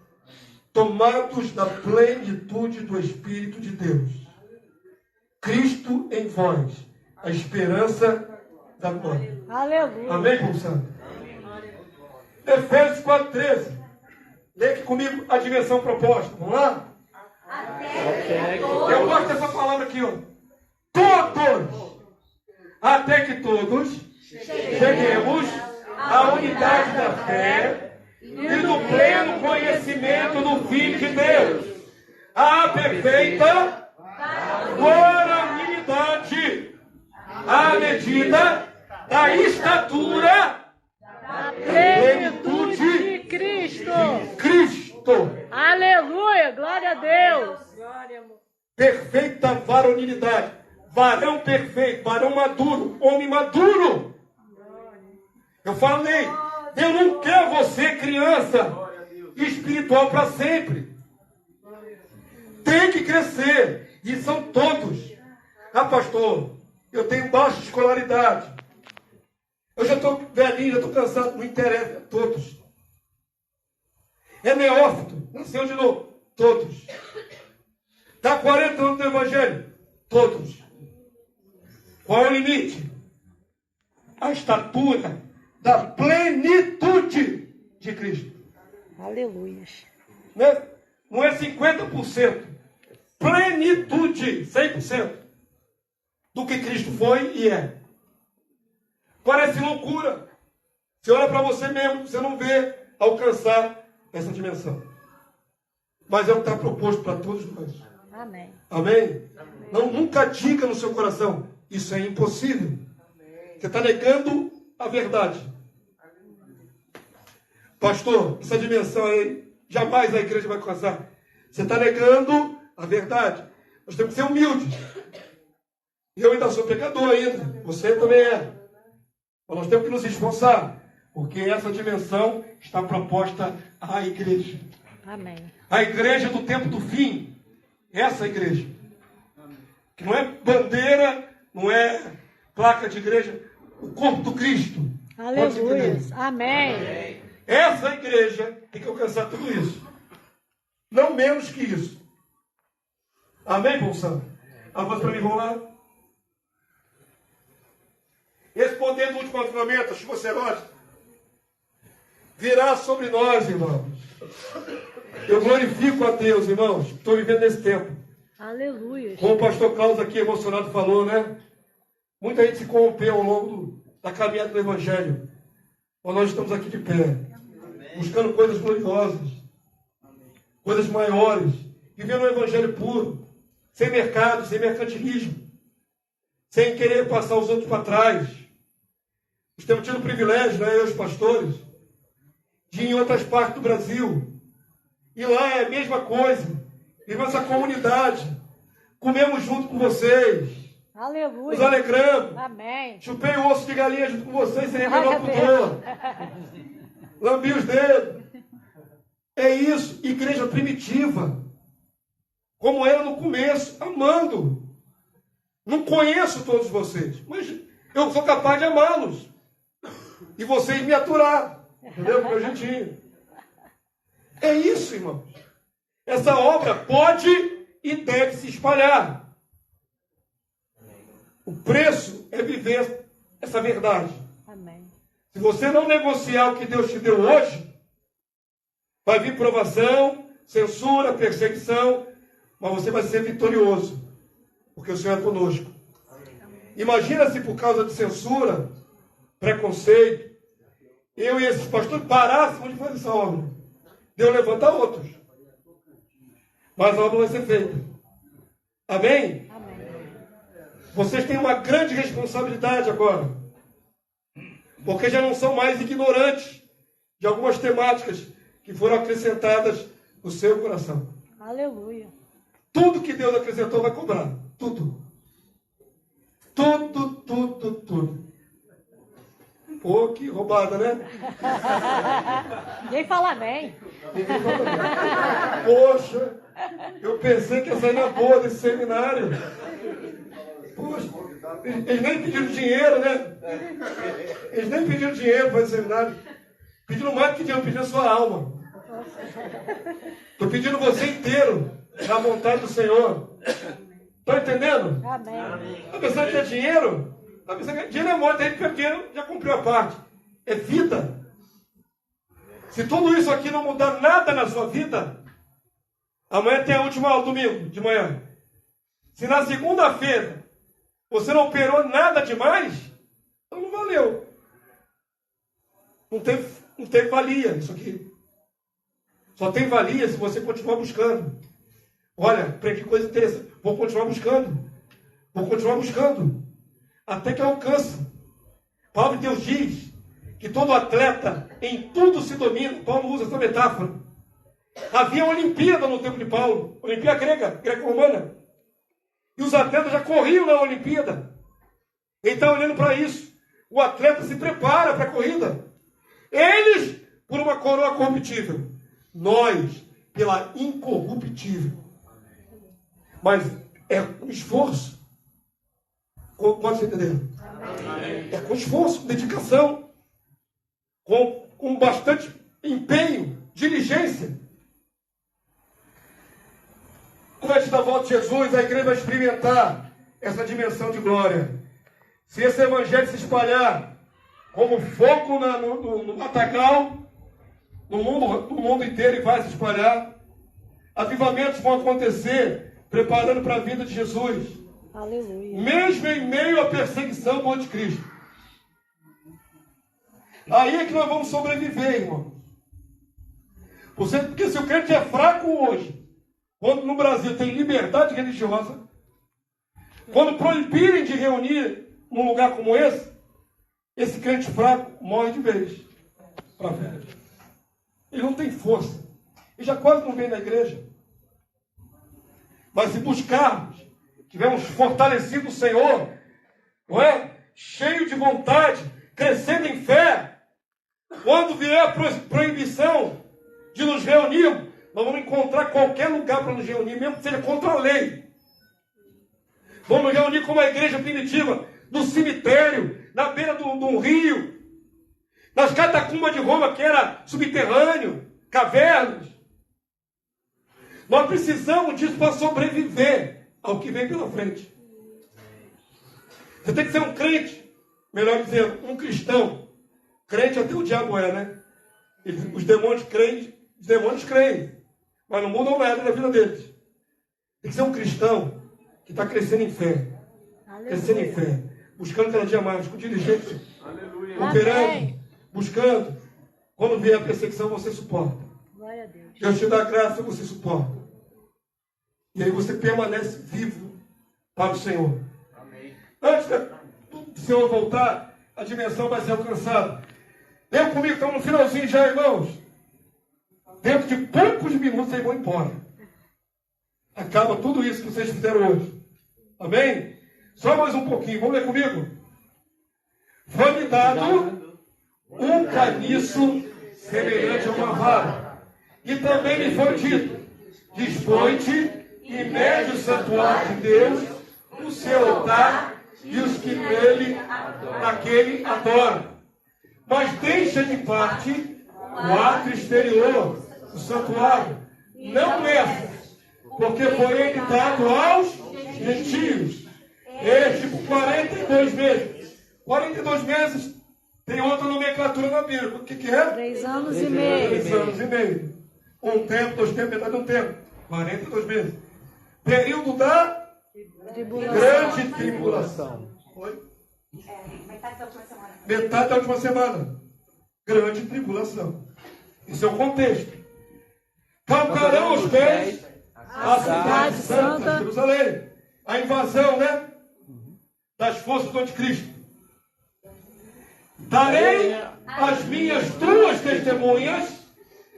Tomados da plenitude do Espírito de Deus. Cristo em vós, a esperança da glória. Aleluia. Amém, povo santo? Efésios 4,13. Lê aqui comigo a dimensão proposta. Vamos lá? Eu gosto dessa palavra aqui, ó. Todos. Até que todos cheguemos à unidade da fé e do pleno conhecimento do Filho de Deus. A perfeita varonilidade. À medida da estatura A plenitude de Cristo. Cristo. Aleluia. Glória a Deus. Perfeita varonilidade. Varão perfeito, varão maduro, homem maduro. Eu falei, Deus não quer você, criança, espiritual para sempre. Tem que crescer. E são todos. Ah, pastor, eu tenho baixa escolaridade. Eu já estou velhinho, já estou cansado. Não interessa, todos. É neófito, nasceu de novo. Todos. Está 40 anos do Evangelho. Todos. Qual é o limite? A estatura da plenitude de Cristo. Aleluia. Não é 50%. Plenitude, 100% do que Cristo foi e é. Parece loucura. Você olha para você mesmo, você não vê alcançar essa dimensão. Mas é o que está proposto para todos nós. Amém. Amém? Não, nunca diga no seu coração, isso é impossível. Você está negando a verdade. Pastor, essa dimensão aí, jamais a igreja vai alcançar. Você está negando a verdade. Nós temos que ser humildes. Eu ainda sou pecador ainda. Você também é. Mas nós temos que nos esforçar. Porque essa dimensão está proposta à igreja. Amém. A igreja do tempo do fim. Essa igreja. Que não é bandeira, não é placa de igreja. O corpo do Cristo. Aleluia. Amém. Essa igreja tem que alcançar tudo isso. Não menos que isso. Amém, povo santo? A voz para mim, vamos lá. Esse poder do último avivamento, a chuva serose, virá sobre nós, irmãos. Eu glorifico a Deus, irmãos. Estou vivendo nesse tempo. Aleluia. Como o pastor Carlos aqui, emocionado, falou, né? Muita gente se corrompeu ao longo da caminhada do Evangelho. Mas nós estamos aqui de pé. Buscando coisas gloriosas. Coisas maiores. Vivendo um Evangelho puro. Sem mercado, sem mercantilismo. Sem querer passar os outros para trás. Nós temos tido o privilégio, né, eu e os pastores, de ir em outras partes do Brasil. E lá é a mesma coisa. Em nossa comunidade. Comemos junto com vocês. Aleluia. Nos alegramos. Amém. Chupei o osso de galinha junto com vocês, sem menor pudor. Lambi os dedos. É isso. Igreja primitiva. Como era no começo. Amando. Não conheço todos vocês. Mas eu sou capaz de amá-los. E vocês me aturar. Entendeu? Com meu jeitinho. É isso, irmãos. Essa obra pode e deve se espalhar. O preço é viver essa verdade. Amém. Se você não negociar o que Deus te deu hoje, vai vir provação, censura, perseguição, mas você vai ser vitorioso, porque o Senhor é conosco. Imagina se por causa de censura, preconceito, eu e esses pastores parássemos de fazer essa obra. Deus levanta outros. Mas a obra vai ser feita. Amém? Amém. Vocês têm uma grande responsabilidade agora. Porque já não são mais ignorantes de algumas temáticas que foram acrescentadas no seu coração. Aleluia. Tudo que Deus acrescentou vai cobrar. Tudo. Tudo. Pô, que roubada, né? Ninguém fala amém. Ninguém fala nada. Poxa, eu pensei que ia sair na boa desse seminário. Poxa, eles nem pediram dinheiro, né? Eles nem pediram dinheiro para esse seminário. Pediram mais do que dinheiro, pediram a sua alma. Estou pedindo você inteiro na vontade do Senhor. Estão entendendo? Amém. Está pensando que é dinheiro? Está pensando que dinheiro é morte, aí porque dinheiro já cumpriu a parte. É vida. Se tudo isso aqui não mudar nada na sua vida, amanhã tem a última aula, domingo, de manhã. Se na segunda-feira você não operou nada demais, então não valeu. Não teve valia isso aqui. Só tem valia se você continuar buscando. Olha, para que coisa interessante. Vou continuar buscando. Até que alcance. A palavra de Deus diz que todo atleta em tudo se domina. Paulo usa essa metáfora. Havia uma Olimpíada no tempo de Paulo. Olimpíada grega, greco-romana. E os atletas já corriam na Olimpíada. Ele está olhando para isso. O atleta se prepara para a corrida. Eles por uma coroa corruptível. Nós pela incorruptível. Mas é com esforço. Pode entender? É com esforço, com dedicação. Com bastante empenho, diligência. Antes da volta de Jesus, a igreja vai experimentar essa dimensão de glória. Se esse evangelho se espalhar como fogo no matagal, no mundo inteiro, e vai se espalhar, avivamentos vão acontecer, preparando para a vida de Jesus. Aleluia. Mesmo em meio à perseguição do anticristo. Aí é que nós vamos sobreviver, irmão. Porque se o crente é fraco hoje, quando no Brasil tem liberdade religiosa, quando proibirem de reunir num lugar como esse crente fraco morre de vez para velho. Ele não tem força. Ele já quase não vem na igreja. Mas se buscarmos, tivermos fortalecido o Senhor, não é? Cheio de vontade, crescendo em fé, quando vier a proibição de nos reunirmos, nós vamos encontrar qualquer lugar para nos reunir, mesmo que seja contra a lei. Vamos nos reunir como a igreja primitiva, no cemitério, na beira de um rio, nas catacumbas de Roma, que era subterrâneo, cavernas. Nós precisamos disso para sobreviver ao que vem pela frente. Você tem que ser um crente, melhor dizendo, um cristão. Crente até o diabo é, né? Os demônios creem, mas não mudam nada na vida deles. Tem que ser um cristão que está crescendo em fé. Aleluia. Crescendo em fé. Buscando cada dia mais, com diligência. Aleluia. Operando, Amém. buscando. Quando vier a perseguição, você suporta. Glória a Deus. Deus te dá graça, você suporta. E aí você permanece vivo para o Senhor. Amém. Antes do Senhor voltar, a dimensão vai ser alcançada. Lembra comigo, estamos no finalzinho já, irmãos. Dentro de poucos minutos vocês vão embora. Acaba tudo isso que vocês fizeram hoje. Amém? Só mais um pouquinho, vamos ler comigo? Foi-me dado um caniço semelhante a uma vara. E também me foi dito: dispõe-te e mede o santuário de Deus, o seu altar e os que naquele adoram. Mas deixa de parte o ato exterior, o santuário. Não meças, porque foi ele dado aos gentios. Este por 42 meses. 42 meses tem outra nomenclatura na Bíblia. O que é? 3 anos e meio. 3 anos e meio. Um tempo, 2 tempos, metade de um tempo. 42 meses. Período da Tribulação. grande tribulação. Oi? Metade da última semana. Metade da última semana. Grande tribulação. Isso é o contexto. Calcarão os pés a cidade santa, Jerusalém. A invasão, né? Das forças do anticristo. darei as minhas duas testemunhas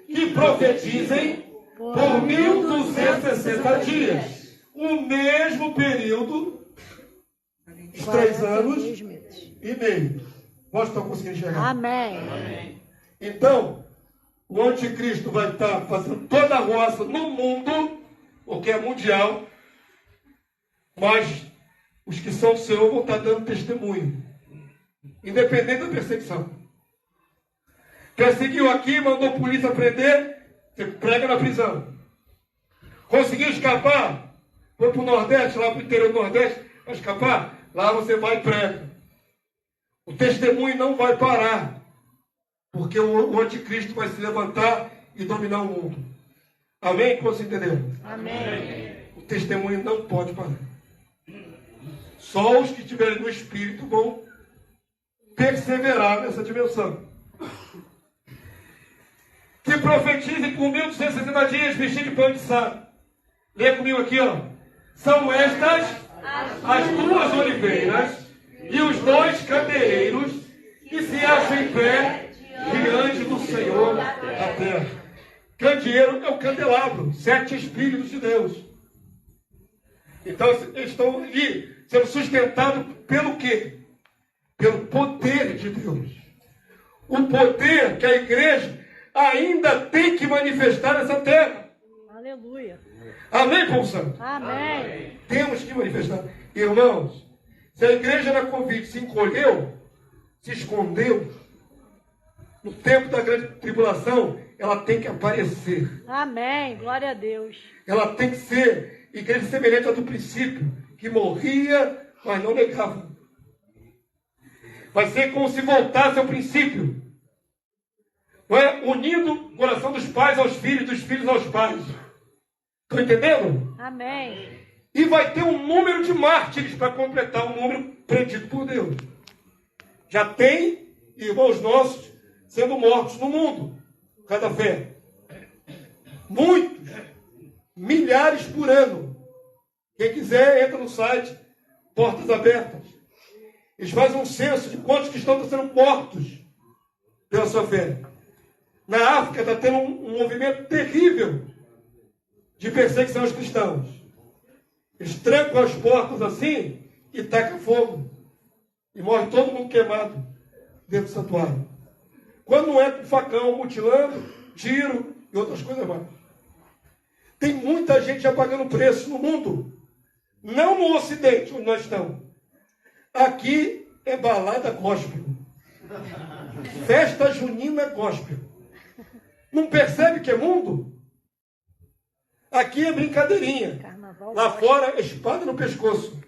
que profetizem por 1260 dias. O mesmo período, os 3 anos e meio. Nós estamos conseguindo enxergar. Amém. Então, o anticristo vai estar fazendo toda a roça no mundo, porque é mundial, mas os que são seus vão estar dando testemunho, independente da perseguição. Perseguiu aqui, mandou a polícia prender, você prega na prisão. Conseguiu escapar, foi para o Nordeste, lá para o interior do Nordeste, vai escapar, lá você vai e prega. O testemunho não vai parar, porque o anticristo vai se levantar e dominar o mundo. Amém? Que você entendeu? Amém. O testemunho não pode parar. Só os que estiverem no Espírito vão perseverar nessa dimensão. Que profetize por 1260 dias vestido de pano de saco. Lê comigo aqui, ó. São estas as 2 oliveiras e os 2 candeeiros que se acham em pé diante do Senhor da terra. Candeeiro é o candelabro, 7 Espíritos de Deus. Então, eles estão ali sendo sustentados pelo quê? Pelo poder de Deus. O poder que a igreja ainda tem que manifestar nessa terra. Aleluia. Amém, povo santo? Amém. Temos que manifestar. Irmãos, se a igreja na Covid se encolheu, se escondeu, no tempo da grande tribulação, ela tem que aparecer. Amém. Glória a Deus. Ela tem que ser igreja semelhante à do princípio, que morria, mas não negava. Vai ser como se voltasse ao princípio. Não é? Unindo o coração dos pais aos filhos, dos filhos aos pais. Estão entendendo? Amém. E vai ter um número de mártires para completar o número predido por Deus. Já tem irmãos nossos sendo mortos no mundo, cada fé. Muitos, milhares por ano. Quem quiser, entra no site, Portas Abertas. Eles fazem um censo de quantos que estão sendo mortos pela sua fé. Na África está tendo um movimento terrível de perseguição aos cristãos. Eles trancam as portas assim e tacam fogo. E morre todo mundo queimado dentro do santuário. Quando não é com facão, mutilando, tiro e outras coisas mais. Tem muita gente já pagando preço no mundo. Não no Ocidente, onde nós estamos. Aqui é balada gospel. Festa junina gospel. Não percebe que é mundo? Aqui é brincadeirinha. Carnaval. Lá fora é espada no pescoço.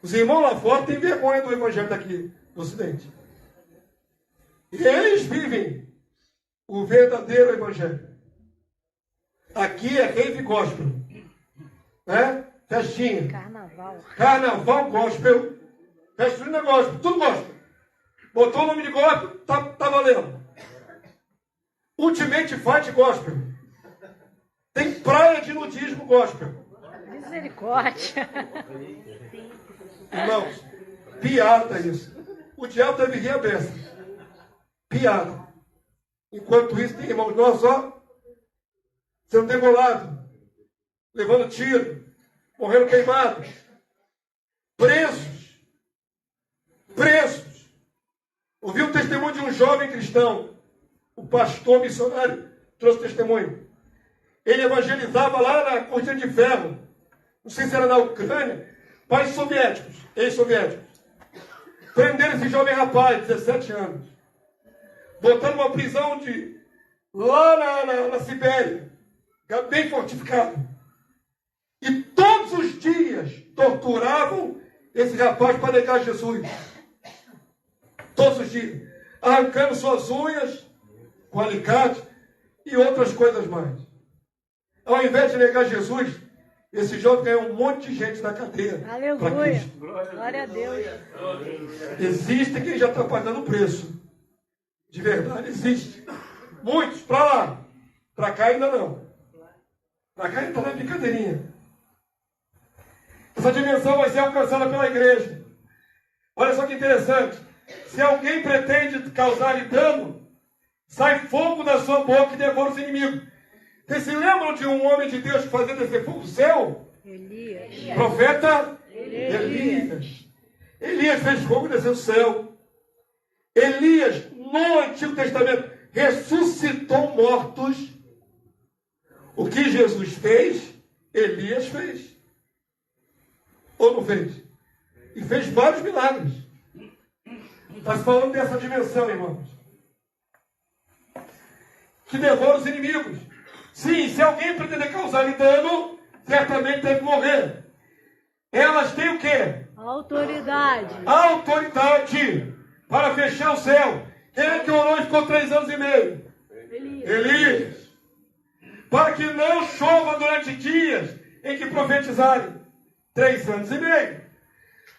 Os irmãos lá fora têm vergonha do evangelho daqui, do Ocidente. E eles vivem o verdadeiro evangelho. Aqui é rave gospel. Né? Festinha. Carnaval. Carnaval gospel. Festinha gospel. Tudo gospel. Botou o nome de gospel, tá valendo. Ultimate Fight gospel. Tem praia de nudismo gospel. Misericórdia. Irmãos, piada isso. O diabo deve rir a beça. Piada. Enquanto isso, tem irmãos nossos, ó, sendo degolados, levando tiro, morrendo queimados, presos. Ouvi o testemunho de um jovem cristão. O pastor missionário trouxe testemunho. Ele evangelizava lá na Cortina de Ferro. Não sei se era na Ucrânia. Países soviéticos, ex-soviéticos. Prenderam esse jovem rapaz, 17 anos. Botaram numa prisão lá na Sibéria. Bem fortificado. E todos os dias torturavam esse rapaz para negar Jesus. Todos os dias. Arrancando suas unhas com alicate e outras coisas mais. Ao invés de negar Jesus, esse jovem ganhou um monte de gente na cadeia. Aleluia. Glória a Deus. Existe quem já está pagando o preço. De verdade, existe. Muitos, para lá. Para cá ainda não. Para cá ainda está na brincadeirinha. Essa dimensão vai ser alcançada pela igreja. Olha só que interessante. Se alguém pretende causar-lhe dano, sai fogo da sua boca e devora os inimigos. Vocês se lembram de um homem de Deus que fazia descer fogo do céu? Elias. Profeta Elias. Elias fez fogo e desceu do céu. Elias, no Antigo Testamento, ressuscitou mortos. O que Jesus fez, Elias fez. Ou não fez? E fez vários milagres. Está falando dessa dimensão, irmãos. Que devora os inimigos. Sim, se alguém pretender causar-lhe dano, certamente deve morrer. Elas têm o quê? Autoridade. Autoridade para fechar o céu. Quem é que orou e ficou 3 anos e meio? Elias. Para que não chova durante dias em que profetizarem. 3 anos e meio.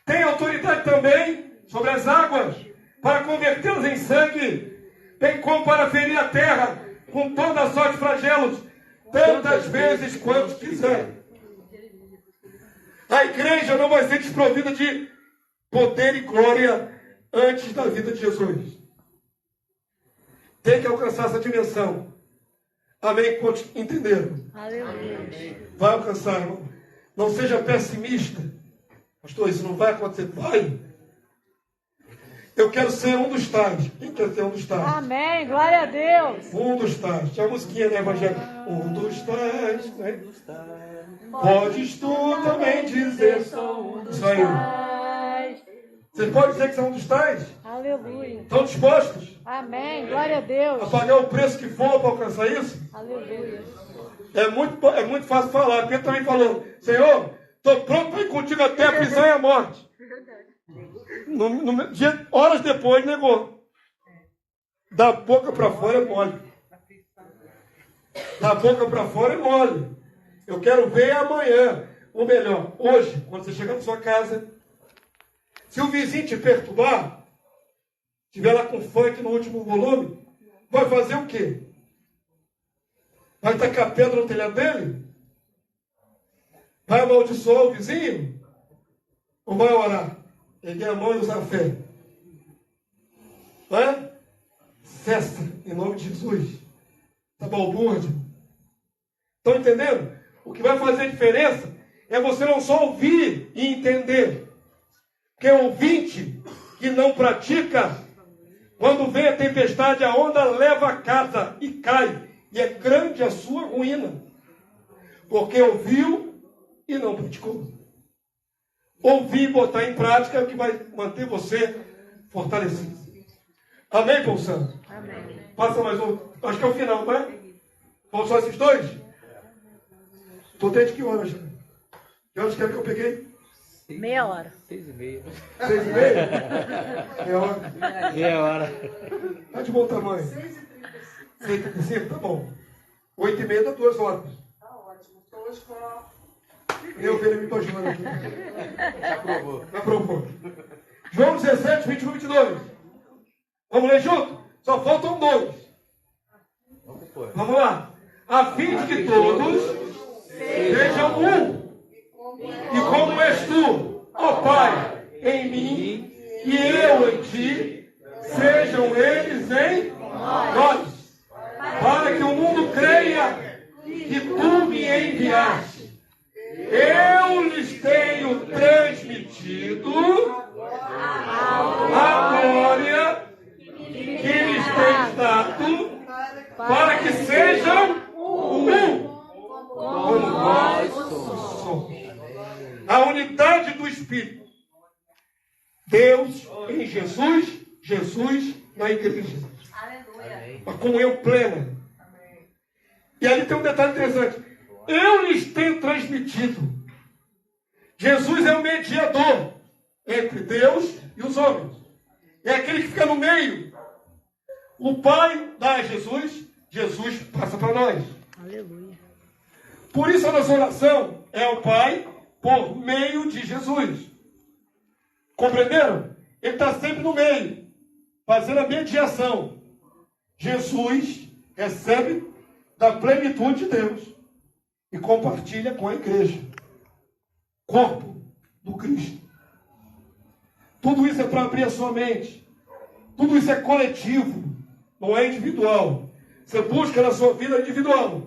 Tem autoridade também sobre as águas, para convertê-las em sangue, bem como para ferir a terra com toda a sorte de flagelos, tantas vezes quanto quiser. A igreja não vai ser desprovida de poder e glória antes da vida de Jesus. Tem que alcançar essa dimensão. Amém? Quantos entenderam? Aleluia. Vai alcançar, irmão. Não seja pessimista. Pastor, isso não vai acontecer. Vai. Eu quero ser um dos tais. Quem quer ser um dos tais? Amém. Glória a Deus. Um dos tais. Tinha a musiquinha, né, Evangelho? Um dos tais. Né? Podes tu também dizer. Sou um dos Isso aí. tais. Vocês podem dizer que são um dos tais? Aleluia. Estão dispostos Amém. Glória a a Deus. pagar o preço que for para alcançar isso? Aleluia. É muito fácil falar. Pedro também falou: Senhor, estou pronto para ir contigo até a prisão e a morte. Horas depois negou. Da boca para fora é mole. Da boca para fora é mole. Eu quero ver amanhã. Ou melhor, hoje, quando você chegar na sua casa, se o vizinho te perturbar, estiver lá com funk no último volume, vai fazer o quê? Vai tacar pedra no telhado dele? Vai amaldiçoar o vizinho? Ou vai orar? Erguer a mão e usar a fé. Não é? Cessa, em nome de Jesus. Está balbúrdia. Estão entendendo? O que vai fazer diferença é você não só ouvir e entender. Porque o ouvinte que não pratica, quando vem a tempestade, a onda leva a casa e cai. E é grande a sua ruína. Porque ouviu e não praticou. Ouvir e botar em prática é o que vai manter você fortalecido. Amém, povo santo? Amém. Passa mais um. Acho que é o final, não é? Vão só esses dois? Estou desde que horas? Que horas quero que eu peguei? Meia hora. 6h30. 6h30? É hora. Meia hora. Tá de bom tamanho. 6h35, tá bom. 8h30 dá 2 horas. Tá ótimo. Estou hoje com a... Eu vi ele me imaginando aqui. Já provou. Já provou. João 17, 21, 22. Vamos ler junto? Só faltam 2. Vamos lá. A fim de que todos sejam um. E como és tu, ó Pai, em mim, e eu em ti, sejam eles em nós. Para que o mundo creia que tu me enviaste. Eu lhes tenho transmitido a glória que lhes tens dado, para que sejam um, como nós somos. A unidade do Espírito. Deus em Jesus, Jesus na igreja. Uma comunhão plena. E ali tem um detalhe interessante. Eu lhes tenho transmitido. Jesus é o mediador entre Deus e os homens. É aquele que fica no meio. O Pai dá a Jesus, Jesus passa para nós. Aleluia. Por isso a nossa oração é ao Pai por meio de Jesus. Compreenderam? Ele está sempre no meio, fazendo a mediação. Jesus recebe da plenitude de Deus e compartilha com a igreja. Corpo do Cristo. Tudo isso é para abrir a sua mente, Tudo isso é coletivo, não é individual. Você busca na sua vida individual.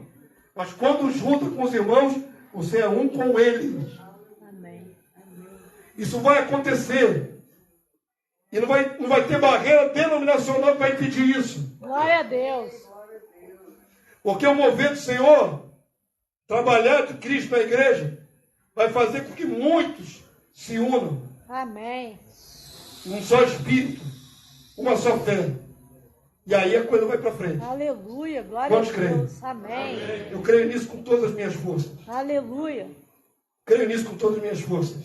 Mas quando junta com os irmãos, você é um com eles. Amém. Isso vai acontecer. E não vai ter barreira denominacional para impedir isso. Glória a Deus. Porque o mover do Senhor, trabalhar de Cristo na igreja, vai fazer com que muitos se unam. Amém. Um só espírito, uma só fé. E aí a coisa vai para frente. Aleluia. Glória Quantos a creem? Deus. Amém. Eu creio nisso com todas as minhas forças. Aleluia. Creio nisso com todas as minhas forças.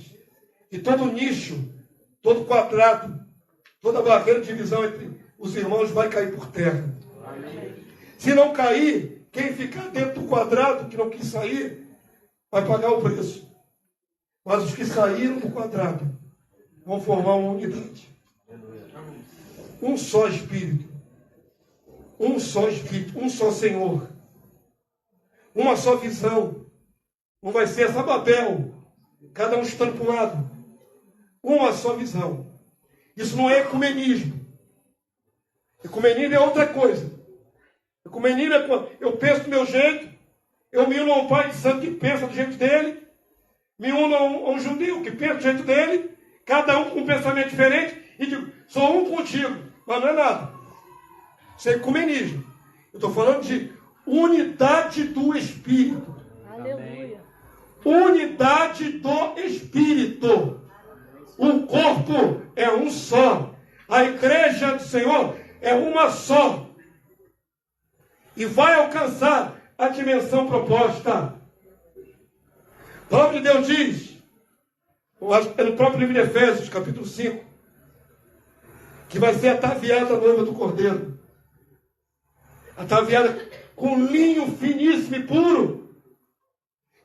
E todo nicho, todo quadrado, toda barreira de divisão entre os irmãos vai cair por terra. Se não cair, quem ficar dentro do quadrado, que não quis sair, vai pagar o preço. Mas os que saíram do quadrado vão formar uma unidade. Um só Espírito. Um só Espírito. Um só Senhor. Uma só visão. Não vai ser essa Babel. Cada um estando para um lado. Uma só visão. Isso não é ecumenismo. Ecumenismo é outra coisa. Ecumenismo é quando eu penso do meu jeito, eu me uno a um pai de santo que pensa do jeito dele, me uno a um judeu que pensa do jeito dele, cada um com um pensamento diferente, e digo, sou um contigo, mas não é nada. Isso é ecumenismo. Eu estou falando de unidade do Espírito. Aleluia. Unidade do Espírito. O corpo é um só. A igreja do Senhor é uma só. E vai alcançar a dimensão proposta. A palavra de Deus diz, é no próprio livro de Efésios, capítulo 5, que vai ser ataviada a noiva do Cordeiro. Ataviada com linho finíssimo e puro,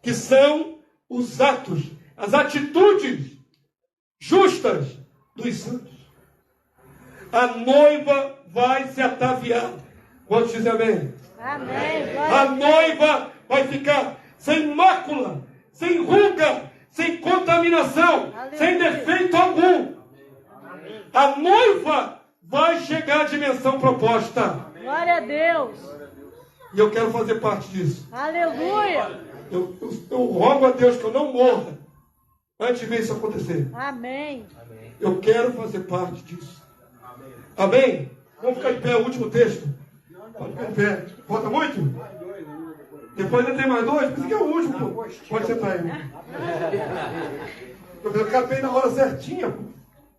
que são os atos, as atitudes justas dos santos. A noiva vai se ataviar. Quantos dizem amém? Amém. Glória A a Deus. noiva vai ficar sem mácula, sem ruga, sem contaminação, Aleluia. sem defeito algum. A noiva vai chegar à dimensão proposta. Glória a Deus. E eu quero fazer parte disso. Aleluia. Eu rogo a Deus que eu não morra antes de ver isso acontecer. Amém. Eu quero fazer parte disso. Amém? Vamos ficar de pé, o último texto. Pode ficar de pé. Falta muito? Depois ainda tem mais dois? Por isso que é o último, pô. Pode sentar aí. Eu quero ficar bem na hora certinha, pô.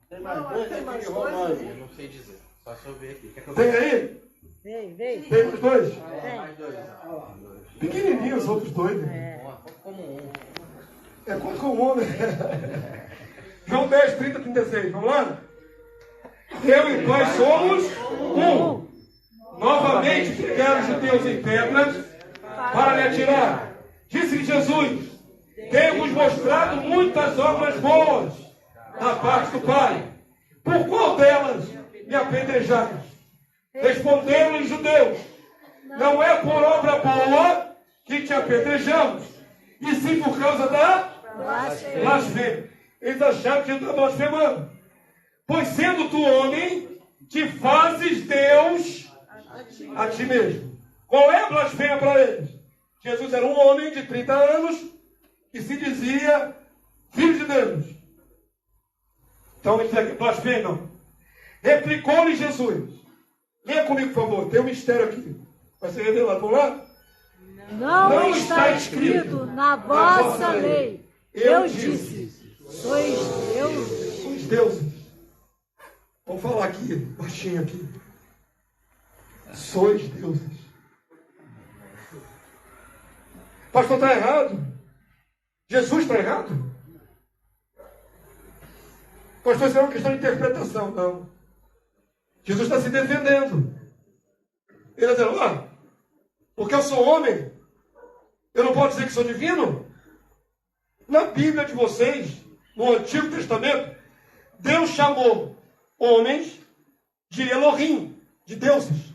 Tem mais dois aqui em Romanos. Eu não sei dizer. Só se eu ver aqui. Quer que eu Tem aí? Vem. Tem os dois? Vem. mais dois? Pequenininhos os outros dois. Né? Como um. É quanto comum, né? João 10, 30, 36. Vamos lá? Eu e nós somos um. Novamente pegaram os judeus em pedras para lhe atirar. Disse-lhe Jesus: tenho-vos mostrado muitas obras boas da parte do Pai. Por qual delas me apedrejais? Responderam os judeus: não é por obra boa que te apedrejamos, e sim por causa da blasfêmia. Eles acharam que estava blasfemando. Pois sendo tu homem, te fazes Deus a ti mesmo. Qual é a blasfêmia para eles? Jesus era um homem de 30 anos que se dizia filho de Deus. Então ele dizia que blasfêmia não. Replicou-lhe Jesus. Leia comigo, por favor. Tem um mistério aqui. Vai ser revelado. Vamos lá? Não está escrito na vossa lei. Eu disse, sois Deus. Os deuses. Vamos falar aqui, baixinho aqui. Sois deuses. Pastor, está errado? Jesus está errado? Pastor, isso é uma questão de interpretação. Não. Jesus está se defendendo. Ele está dizendo, porque eu sou homem, eu não posso dizer que sou divino? Na Bíblia de vocês, no Antigo Testamento, Deus chamou homens de Elohim, de deuses.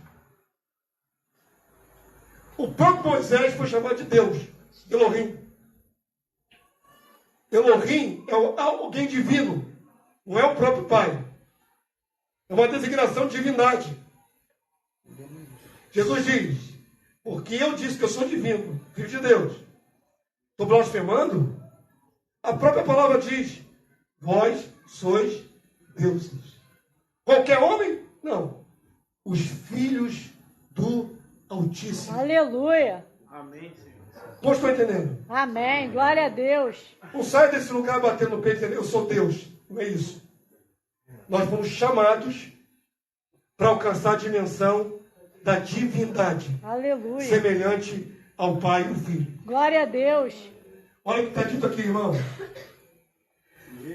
O próprio Moisés foi chamado de Deus, Elohim. Elohim é alguém divino, não é o próprio Pai. É uma designação de divindade. Jesus diz, porque eu disse que eu sou divino, filho de Deus. Estou blasfemando? A própria palavra diz, vós sois deuses. Qualquer homem? Não. Os filhos do Altíssimo. Aleluia. Amém, Senhor. Todos estão entendendo? Amém. Glória a Deus. Não sai desse lugar batendo no peito e dizendo, eu sou Deus. Não é isso. Nós fomos chamados para alcançar a dimensão da divindade. Aleluia. Semelhante ao Pai e ao Filho. Glória a Deus. Olha o que está dito aqui, irmão.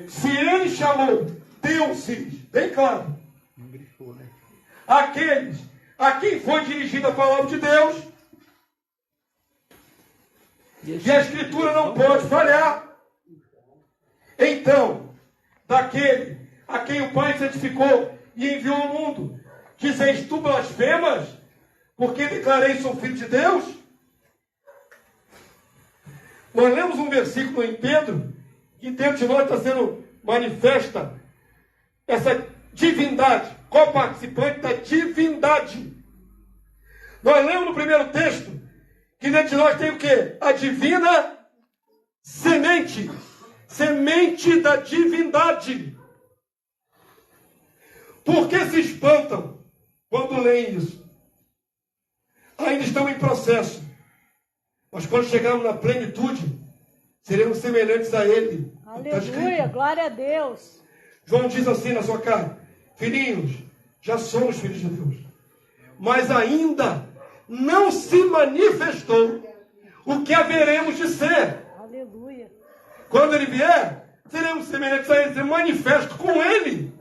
Se ele chamou deuses, bem claro, aqueles a quem foi dirigida a palavra de Deus, e a Escritura não pode falhar. Então, daquele a quem o Pai santificou e enviou ao mundo, dizeis tu blasfemas, porque declarei sou filho de Deus? Nós lemos um versículo em Pedro, que dentro de nós está sendo manifesta essa divindade, co-participante da divindade. Nós lemos no primeiro texto, que dentro de nós tem o quê? A divina semente, semente da divindade. Por que se espantam quando leem isso? Ainda estão em processo. Mas quando chegarmos na plenitude, seremos semelhantes a Ele. Aleluia. Glória a Deus. João diz assim na sua carta, filhinhos, já somos filhos de Deus. Mas ainda não se manifestou o que haveremos de ser. Aleluia. Quando Ele vier, seremos semelhantes a Ele, seremos manifestos com Ele.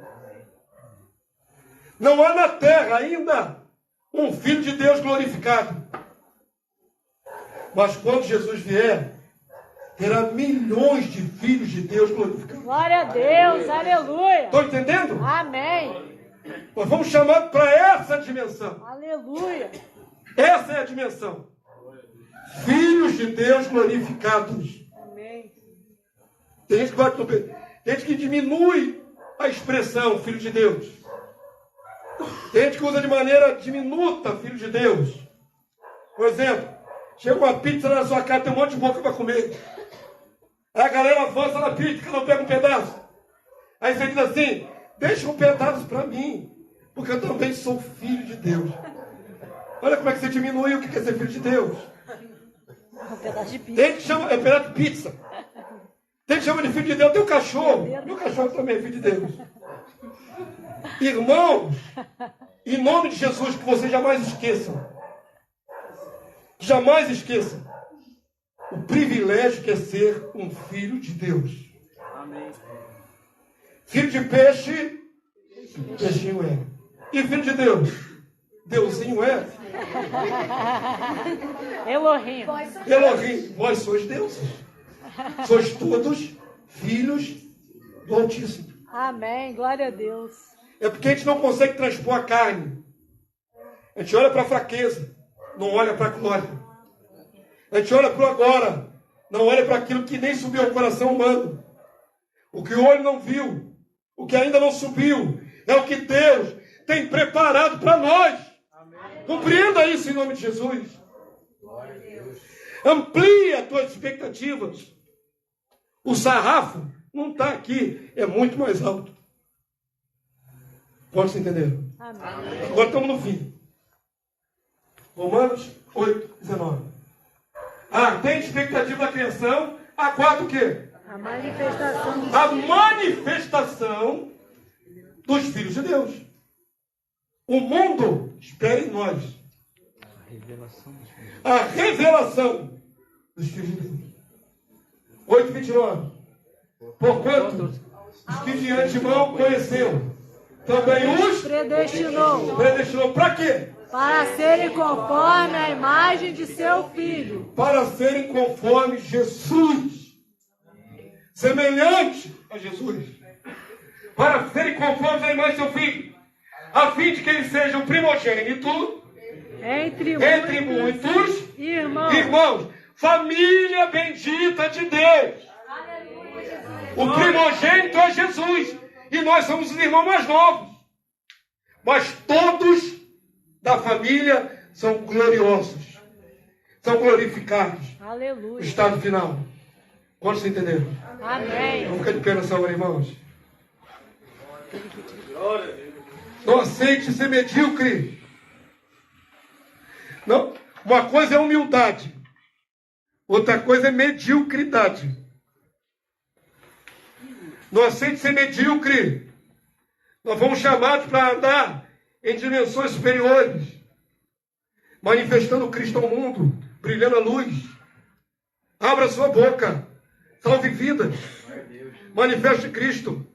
Não há na terra ainda um Filho de Deus glorificado. Mas quando Jesus vier, terá milhões de filhos de Deus glorificados. Glória a Deus. Aleluia. Estão entendendo? Amém. Nós vamos chamar para essa dimensão. Aleluia. Essa é a dimensão. Filhos de Deus glorificados. Amém. Tem gente que bate no peito. Tem gente que diminui a expressão filho de Deus. Tem gente que usa de maneira diminuta filho de Deus. Por exemplo, chega uma pizza na sua casa, tem um monte de boca para comer. Aí a galera avança na pizza, cada um pega um pedaço. Aí você diz assim, deixa um pedaço para mim, porque eu também sou filho de Deus. Olha como é que você diminui o que quer ser filho de Deus. Um pedaço de pizza. Tem que chama, é pedaço de pizza. Tem que chamar de filho de Deus, tem o cachorro. Meu cachorro também é filho de Deus. Irmãos, em nome de Jesus, que vocês jamais esqueçam. Jamais esqueçam o privilégio que é ser um filho de Deus. Amém. Filho de peixe, peixinho é. E filho de Deus, Deusinho é. Elohim. Elohim, vós sois deuses. Sois todos filhos do Altíssimo. Amém. Glória a Deus. É porque a gente não consegue transpor a carne. A gente olha para a fraqueza, não olha para a glória. A gente olha para o agora, não olha para aquilo que nem subiu ao coração humano. O que o olho não viu, o que ainda não subiu, é o que Deus tem preparado para nós. Compreenda isso em nome de Jesus. Amplia as tuas expectativas. O sarrafo não está aqui, é muito mais alto. Pode se entender? Amém. Agora estamos no fim. Romanos 8, 19. Tem expectativa da criação. A quarta o quê? A manifestação. A manifestação dos filhos de Deus. O mundo espera em nós a revelação dos filhos de Deus. 8, 29. Porquanto os que de antemão conheceu, também os Predestinou. predestinou. Para quê? Para serem conforme a imagem de seu Filho. Para serem conforme Jesus. Semelhante a Jesus. Para serem conformes à imagem de seu Filho. A fim de que ele seja o primogênito entre muitos irmãos. Família bendita de Deus. O primogênito é Jesus. E nós somos os irmãos mais novos. Mas todos da família são gloriosos. São glorificados. No Aleluia. estado final. Quantos entenderam? Amém. Vamos ficar de pé nessa hora, irmãos. Não aceite ser medíocre. Não. Uma coisa é humildade. Outra coisa é mediocridade. Não aceite ser medíocre. Nós fomos chamados para andar em dimensões superiores, manifestando Cristo ao mundo, brilhando a luz. Abra sua boca, salve vidas, manifeste Cristo.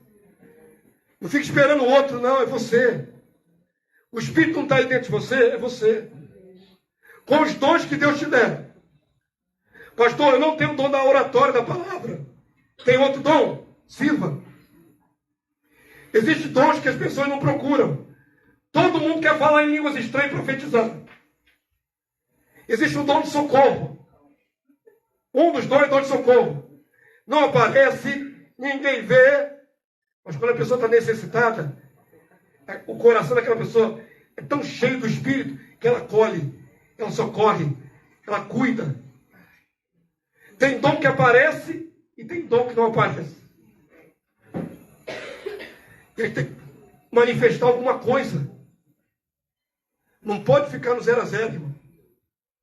Não fique esperando o outro, não, é você. O Espírito não está aí dentro de você, é você. Com os dons que Deus te der. Pastor, eu não tenho o dom da oratória, da palavra. Tem outro dom? Sirva. Existem dons que as pessoas não procuram. Todo mundo quer falar em línguas estranhas e profetizar. Existe o dom de socorro. Um dos dons é o dom de socorro. Não aparece, ninguém vê. Mas quando a pessoa está necessitada, o coração daquela pessoa é tão cheio do Espírito que ela colhe, ela socorre, ela cuida. Tem dom que aparece e tem dom que não aparece. Ele tem que manifestar alguma coisa. Não pode ficar no 0 a 0, irmão.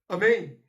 Amém?